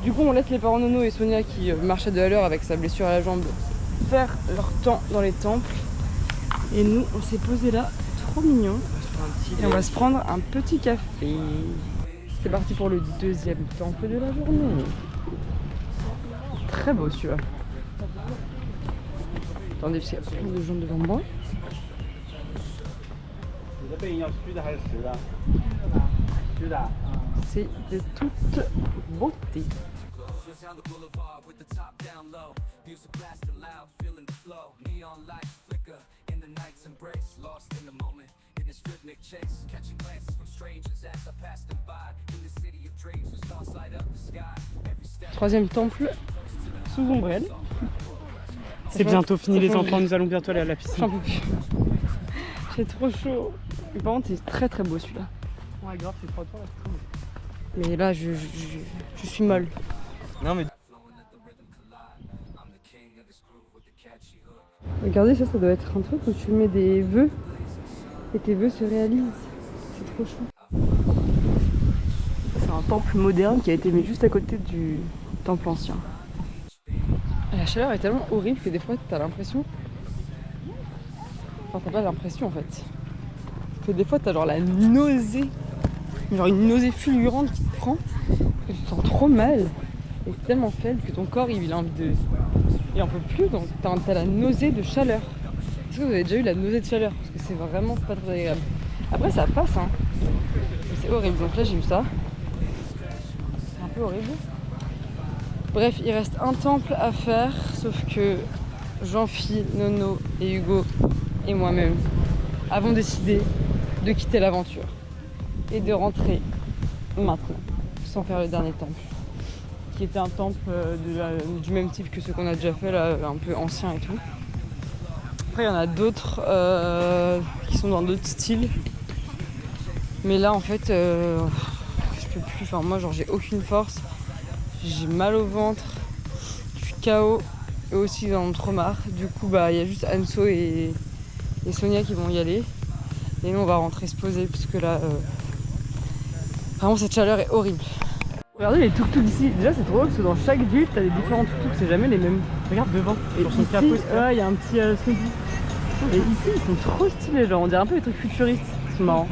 Du coup on laisse les parents Nono et Sonia qui marchaient de à l'heure avec sa blessure à la jambe faire leur temps dans les temples. Et nous on s'est posé là, trop mignon. Et on va se prendre un petit café. C'est parti pour le 2e temple de la journée. Très beau celui-là. Attendez, parce qu'il y a plein de gens devant moi. C'est de toute beauté. Troisième temple sous ombrelle. C'est bientôt fini les enfants, nous allons bientôt aller à la piscine. J'en peux plus. J'ai trop chaud. Mais par contre c'est très très beau celui-là. Ouais grave, c'est 3 tours là, c'est trop beau. Mais là je suis molle. Non mais... Regardez ça doit être un truc où tu mets des vœux et tes vœux se réalisent. C'est trop chou. C'est un temple moderne qui a été mis juste à côté du temple ancien. La chaleur est tellement horrible que des fois t'as l'impression... Enfin t'as pas l'impression en fait. Que des fois t'as genre la nausée. Genre une nausée fulgurante qui te prend. Que tu te sens trop mal. Et c'est tellement faible que ton corps il a envie de... Il en peut plus, donc t'as la nausée de chaleur. Est-ce que vous avez déjà eu la nausée de chaleur? Parce que c'est vraiment pas très agréable. Après ça passe hein. Mais c'est horrible, donc là j'ai eu ça. C'est un peu horrible. Bref, il reste un temple à faire, sauf que Jean-Phi, Nono et Hugo et moi-même avons décidé de quitter l'aventure et de rentrer maintenant. sans faire le dernier temple. Qui était un temple du même type que ceux qu'on a déjà fait, là, un peu ancien et tout. Après, il y en a d'autres qui sont dans d'autres styles. Mais là, en fait, je peux plus. Enfin, moi, genre, j'ai aucune force. J'ai mal au ventre. Je suis KO. Eux aussi, ils en ont trop marre. Du coup, bah, il y a juste Anso et Sonia qui vont y aller. Et nous, on va rentrer se poser, parce que là, vraiment, cette chaleur est horrible. Regardez les tuk-tuk ici. Déjà, c'est trop drôle parce que dans chaque ville, t'as des différents tuk-tuk, c'est jamais les mêmes. Regarde devant. Et sur son capot, ouais, il y a un petit Snoopy. Et ici, ils sont trop stylés, genre, on dirait un peu des trucs futuristes. C'est marrant.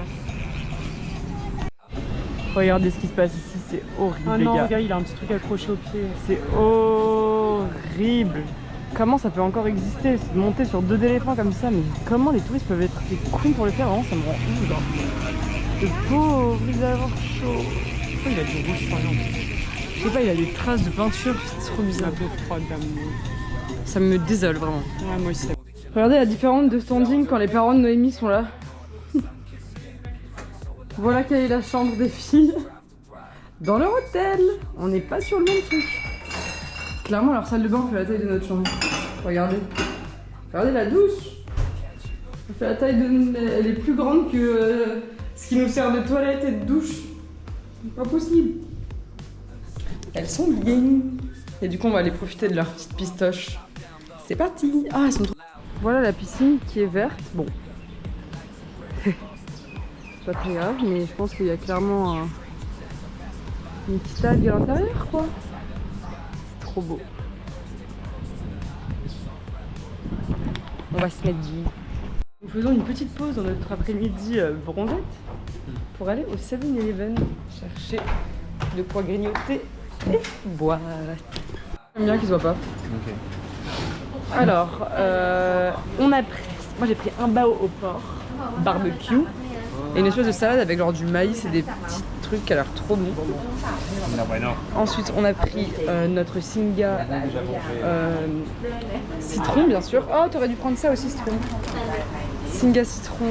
Regardez ce qui se passe ici, c'est horrible. Ah les non, gars. regarde, il a un petit truc accroché au pied. C'est horrible. Comment ça peut encore exister? C'est de monter sur 2 éléphants comme ça, mais comment les touristes peuvent être des cons pour le faire? Vraiment, ça me rend ouf, genre. Le pauvre, il va avoir chaud. Pourquoi il a du rouge par exemple? Je sais pas, il a des traces de peinture, c'est trop bizarre. La peau froide d'amour. Ça me désole vraiment. Ouais, moi aussi. Regardez la différence de standing quand les parents de Noémie sont là. Voilà quelle est la chambre des filles. Dans leur hôtel. On n'est pas sur le même truc. Clairement, leur salle de bain fait la taille de notre chambre. Regardez. Regardez la douche. Elle fait la taille de... Elle est plus grande que ce qui nous sert de toilette et de douche. Pas possible. Elles sont bien. Et du coup, on va aller profiter de leur petite pistoche. C'est parti. Ah, elles sont trop... Voilà la piscine qui est verte. Bon. C'est pas très grave, mais je pense qu'il y a clairement une petite algue à l'intérieur, quoi. C'est trop beau. On va se mettre du... Nous faisons une petite pause dans notre après-midi bronzette pour aller au 7-Eleven chercher de quoi grignoter et boire. J'aime bien qu'ils se voient pas. Ok. Alors, on a pris... Moi j'ai pris un bao au porc, barbecue, et une espèce de salade avec genre du maïs et des petits trucs qui a l'air trop bon. Ensuite, on a pris notre Singa citron, bien sûr. Oh, t'aurais dû prendre ça aussi, citron. Singa citron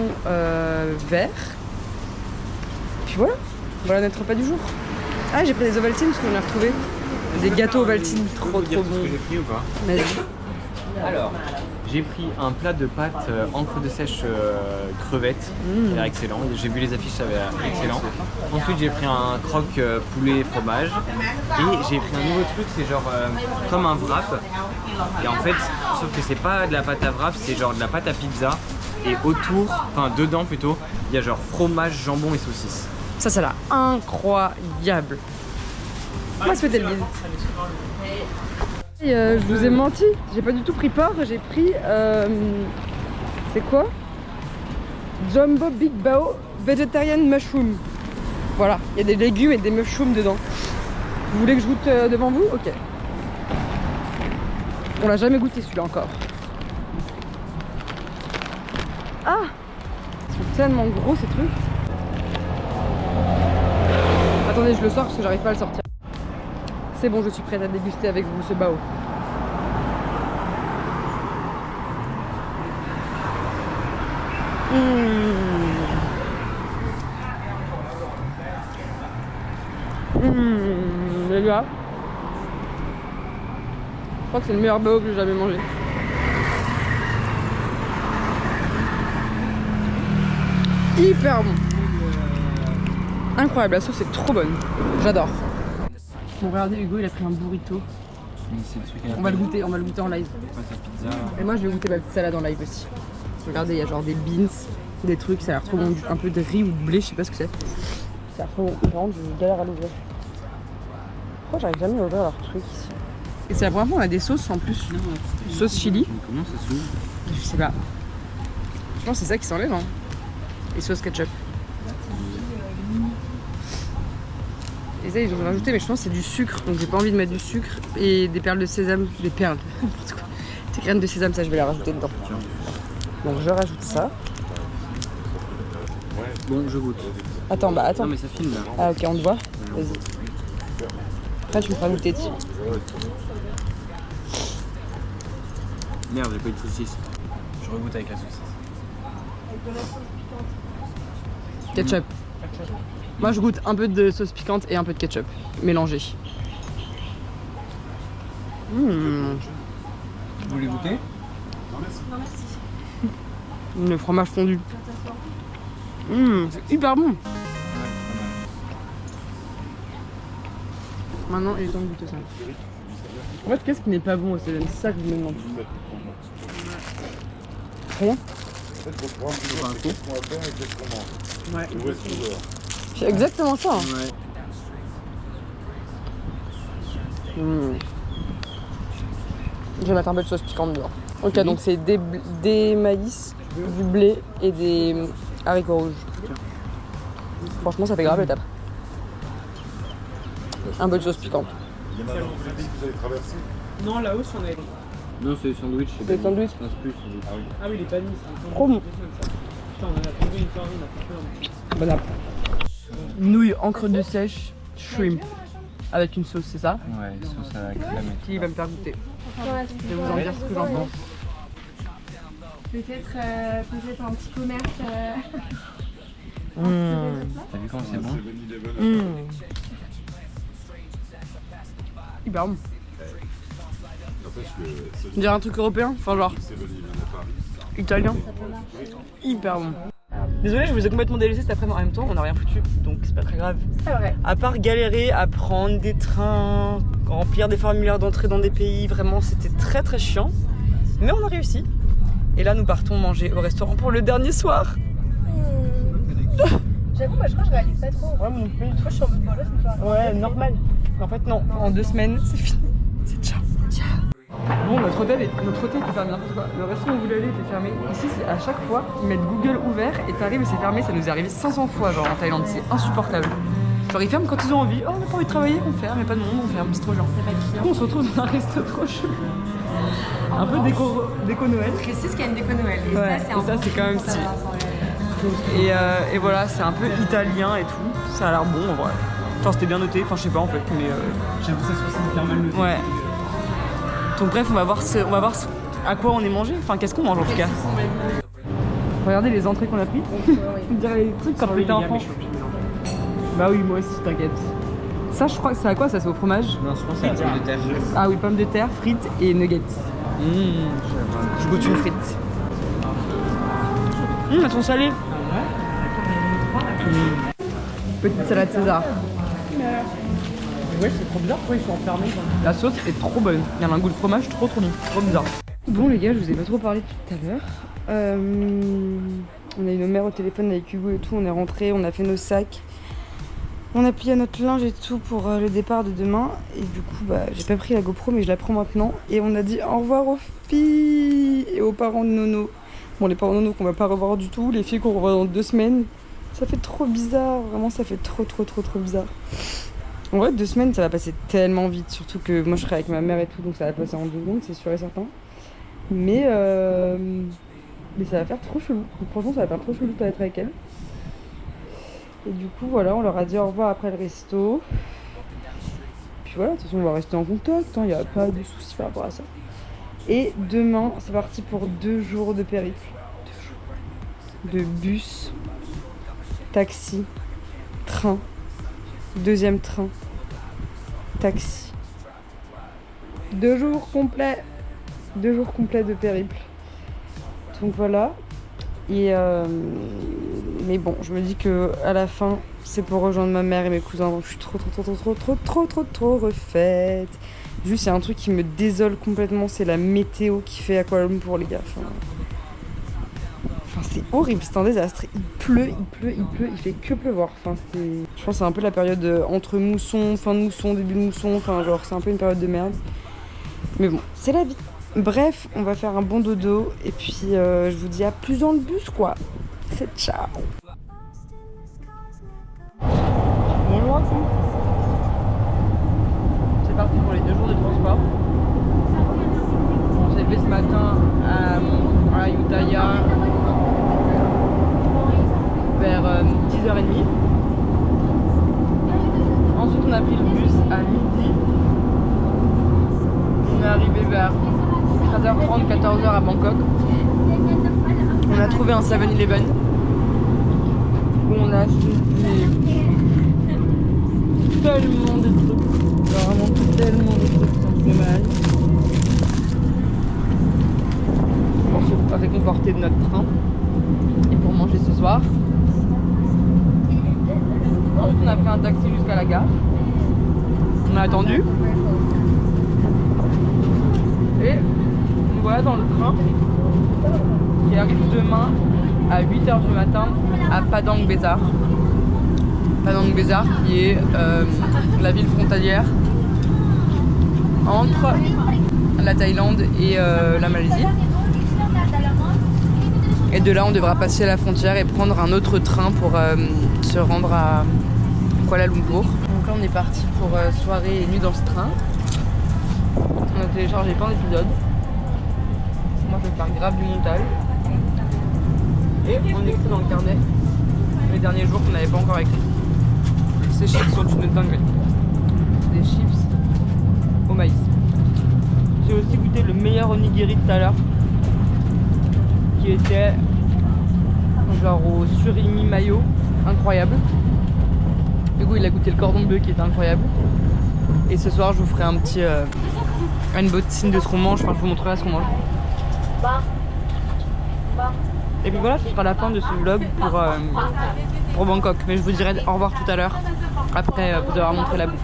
vert. Puis voilà, voilà notre repas du jour. Ah, j'ai pris des Ovaltine parce qu'on a retrouvé des gâteaux Ovaltine trop dire bons. ce que j'ai pris ou pas? Vas-y. Alors, j'ai pris un plat de pâtes encre de sèche crevettes, qui a l'air excellent. J'ai vu les affiches, ça avait l'air excellent. Ensuite, j'ai pris un croque poulet fromage. Et j'ai pris un nouveau truc, c'est genre comme un wrap. Et en fait, sauf que c'est pas de la pâte à wrap, c'est genre de la pâte à pizza. Et autour, enfin dedans plutôt, il y a genre fromage, jambon et saucisse. Ça a l'air incroyable. On va se péter le bide. Et je vous ai menti, j'ai pas du tout pris porc, j'ai pris... c'est quoi? Jumbo Big Bao Vegetarian Mushroom. Voilà, il y a des légumes et des mushrooms dedans. Vous voulez que je goûte devant vous? Ok. On l'a jamais goûté celui-là encore. Ah! Ils sont tellement gros ces trucs. Attendez, je le sors parce que j'arrive pas à le sortir. C'est bon, je suis prête à déguster avec vous ce bao. Les gars, je crois que c'est le meilleur bao que j'ai jamais mangé. Hyper bon. Incroyable, la sauce est trop bonne. J'adore. Bon, regardez, Hugo, il a pris un burrito. On va le goûter en live. Et moi, je vais goûter ma petite salade en live aussi. Regardez, il y a genre des beans, des trucs, ça a l'air trop bon. Un peu de riz ou de blé, je sais pas ce que c'est. Ça a l'air trop bon. Par contre, je galère à l'ouvrir. Pourquoi j'arrive jamais à ouvrir leur truc ici? Et c'est la première fois qu'on a des sauces en plus. Sauce chili. Comment ça s'ouvre? Je sais pas. Je pense que c'est ça qui s'enlève, hein. Et sauce ketchup. Et ça, ils ont rajouté, mais je pense que c'est du sucre. Donc j'ai pas envie de mettre du sucre et des perles de sésame. Des perles, n'importe quoi. Des graines de sésame, ça je vais les rajouter dedans. Donc je rajoute ça. Bon, je goûte. Attends, bah attends. Non mais ça filme là. Ah ok, on te voit. Vas-y. Après tu me feras goûter dessus. Merde, j'ai pas eu de saucisse. Je regoute avec la saucisse. Ketchup. Moi je goûte un peu de sauce piquante et un peu de ketchup mélangé. Vous voulez goûter? Le fromage fondu. C'est hyper bon. Maintenant il est temps de goûter ça. En fait qu'est-ce qui n'est pas bon au Céline? C'est ça que je me demande. Rien. Ouais. C'est exactement ça. Hein. Je vais mettre un peu de sauce piquante dedans. Ok, donc c'est des maïs, du blé et des haricots rouges. Franchement, ça fait grave l'étape. Un peu de sauce piquante. Il y en a dans le pays que vous avez traversé. Non, là-haut, on est. Non, c'est les sandwichs. C'est les sandwichs. Non, c'est plus les sandwichs. Ah oui, les panis, c'est Trop bon. Putain, on en a trouvé une soirée, on a fait Bon app. Nouilles, encre de sèche, shrimp. Avec une sauce, c'est ça? Ouais, sauce à la crème et Qui va me faire goûter. Je vais vous en dire ce que j'en pense. Peut-être un petit commerce. T'as vu comment c'est bon? Hyper bon. On dirait un truc européen, enfin genre italien. Hyper bon. Désolée, je vous ai complètement délaissé cet après-midi en même temps, on n'a rien foutu, donc c'est pas très grave. C'est vrai. À part galérer à prendre des trains, remplir des formulaires d'entrée dans des pays, vraiment c'était très très chiant. Mais on a réussi. Et là nous partons manger au restaurant pour le dernier soir. J'avoue, moi je crois que je réalise pas trop. Ouais, mon pays. Je crois que je suis en mode voilà, c'est pas. Ouais, normal. En fait non, en 2 semaines c'est fini. C'est ciao. Bon, notre hôtel était fermé. Le restaurant où on voulait aller était fermé. Ici, c'est à chaque fois, ils mettent Google ouvert et t'arrives et c'est fermé. Ça nous est arrivé 500 fois, genre en Thaïlande. C'est insupportable. Genre, ils ferment quand ils ont envie. Oh, on n'a pas envie de travailler, on ferme. Il n'y a pas de monde, on ferme. C'est trop chiant. Du coup, on se retrouve dans un resto trop chelou. Un peu déco Noël. Je précise qu'il y a une déco Noël. Et Ouais, ça, c'est et ça, c'est quand même stylé. Et voilà, c'est un peu italien et tout. Ça a l'air bon en vrai. Enfin, c'était bien noté. Enfin, je sais pas en fait, mais. J'avoue, ça se passe hyper mal noté. Ouais. Donc bref, on va voir à quoi on est mangé. Enfin, qu'est-ce qu'on mange en tout cas. Regardez les entrées qu'on a pris. On dirait les trucs quand on était enfant. Bah oui, moi aussi, t'inquiète. Ça, je crois que c'est à quoi ça? C'est au fromage? Non, je pense que c'est la pomme de terre. Ah oui, pommes de terre, frites et nuggets. Je goûte une frite. Elles sont salées. Petite salade César. Ouais, c'est trop bizarre, pourquoi ils sont enfermés? La sauce est trop bonne. Il y a un goût de fromage trop bon. Trop bizarre. Bon les gars, je vous ai pas trop parlé tout à l'heure. On a eu nos mères au téléphone avec Hugo et tout. On est rentrés, on a fait nos sacs. On a plié notre linge et tout pour le départ de demain. Et du coup, bah, j'ai pas pris la GoPro, mais je la prends maintenant. Et on a dit au revoir aux filles et aux parents de Nono. Bon, les parents de Nono qu'on va pas revoir du tout. Les filles qu'on revoit dans 2 semaines. Ça fait trop bizarre. Vraiment, ça fait trop bizarre. En vrai, 2 semaines, ça va passer tellement vite. Surtout que moi, je serai avec ma mère et tout. Donc ça va passer en 2 secondes, c'est sûr et certain. Mais ça va faire trop chelou. Donc, franchement, ça va faire trop chelou de pas être avec elle. Et du coup, voilà, on leur a dit au revoir après le resto. Puis voilà, de toute façon, on va rester en contact, il n'y a pas de soucis par rapport à ça. Et demain, c'est parti pour 2 jours de périple. 2 jours. De bus, taxi, train, 2e train, taxi. 2 jours complets. 2 jours complets de périple. Donc voilà. Et mais bon, je me dis que à la fin, c'est pour rejoindre ma mère et mes cousins. Donc je suis trop refaite. Juste, il y a un truc qui me désole complètement, c'est la météo qui fait à Kuala Lumpur, les gars. Enfin, c'est horrible, c'est un désastre. Il pleut, il fait que pleuvoir. Enfin, je pense que c'est un peu la période entre mousson, fin de mousson, début de mousson. Enfin, genre, c'est un peu une période de merde. Mais bon, c'est la vie. Bref, on va faire un bon dodo et puis je vous dis à plus dans le bus quoi. C'est ciao. Bonjour à tous. C'est parti pour les 2 jours de transport. On s'est levé ce matin à Ayutthaya vers 10h30. Ensuite on a pris le bus à midi. On est arrivé vers 13h30, 14h à Bangkok. On a trouvé un 7-Eleven où on a acheté tellement de trucs. Genre vraiment tellement de trucs, ça me fait mal. Pour se réconforter de notre train et pour manger ce soir. Ensuite, on a pris un taxi jusqu'à la gare. On a attendu. Et nous voilà dans le train qui arrive demain à 8h du matin à Padang Besar. Padang Besar qui est la ville frontalière entre la Thaïlande et la Malaisie. Et de là on devra passer la frontière et prendre un autre train pour se rendre à Kuala Lumpur. Donc là on est parti pour soirée et nuit dans ce train. On a téléchargé plein d'épisodes. Moi je vais faire grave du montage. Et on écrit dans le carnet les derniers jours qu'on n'avait pas encore écrit. Ces chips sont une dinguerie. Des chips au maïs. J'ai aussi goûté le meilleur onigiri de tout à l'heure. Qui était genre au surimi mayo. Incroyable. Du coup il a goûté le cordon bleu qui était incroyable. Et ce soir je vous ferai un petit unboxing de ce qu'on mange, enfin je vous montrerai ce qu'on mange. Et puis voilà, ce sera la fin de ce vlog pour Bangkok. Mais je vous dirai au revoir tout à l'heure, après vous avoir montré la bouffe.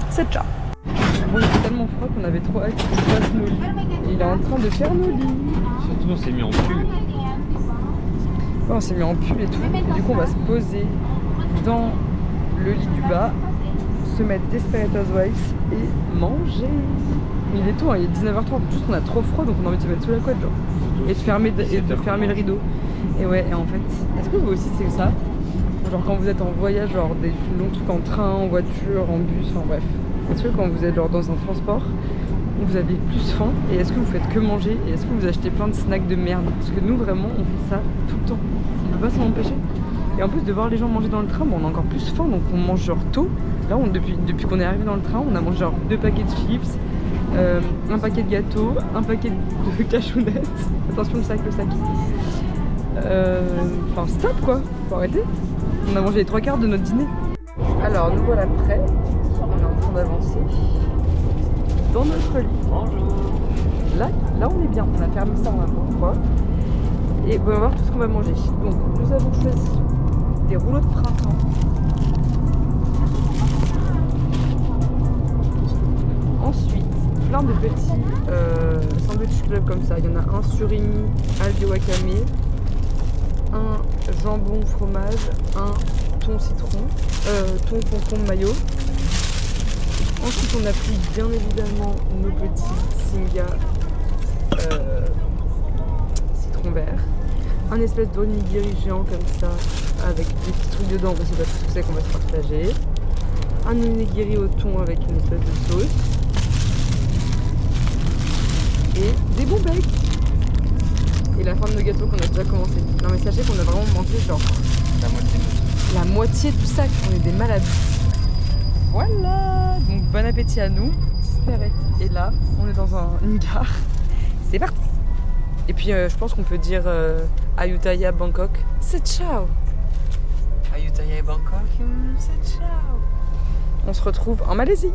C'est ciao. Bon, il fait tellement froid qu'on avait trop hâte qu'il fasse nos lits. Et il est en train de faire nos lits. Surtout on s'est mis en pull. Ouais, on s'est mis en pull et tout. Et du coup on va se poser dans le lit du bas, se mettre Desperate Housewives et manger. Mais il est tôt, hein, il est 19h30. Juste on a trop froid donc on a envie de se mettre sous la couette genre. Et de fermer le rideau. Et ouais, et en fait, est-ce que vous aussi c'est ça? Genre quand vous êtes en voyage, genre des longs trucs en train, en voiture, en bus, enfin bref. Est-ce que quand vous êtes genre dans un transport, vous avez plus faim? Et est-ce que vous faites que manger? Et est-ce que vous achetez plein de snacks de merde? Parce que nous vraiment on fait ça tout le temps. On peut pas s'en empêcher. Et en plus de voir les gens manger dans le train, bon, on a encore plus faim donc on mange genre tôt. Là depuis qu'on est arrivé dans le train, on a mangé genre 2 paquets de chips. Un paquet de gâteaux, un paquet de cachounettes. Attention le sac. Enfin stop quoi, faut arrêter. On a mangé les 3/4 de notre dîner. Alors nous voilà prêts. On est en train d'avancer dans notre lit. Bonjour. Là on est bien, on a fermé ça en un fois. Et on va voir tout ce qu'on va manger. Donc nous avons choisi des rouleaux de printemps. Ensuite, plein de petits sandwich club comme ça. Il y en a un surimi, algue wakame, un jambon fromage, un thon citron, thon concombre mayo. Ensuite on a pris bien évidemment nos petits singa citron vert. Un espèce d'onigiri géant comme ça avec des petits trucs dedans, on ne sait pas ce que c'est qu'on va se partager. Un onigiri au thon avec une espèce de sauce. Et des bons becs. Et la fin de nos gâteaux qu'on a déjà commencé. Non mais sachez qu'on a vraiment mangé genre la moitié du sac, on est des malades. Voilà, donc bon appétit à nous. Spirit est là, on est dans une gare. C'est parti. Et puis je pense qu'on peut dire Ayutthaya Bangkok, c'est ciao. Ayutthaya Bangkok, c'est ciao. On se retrouve en Malaisie.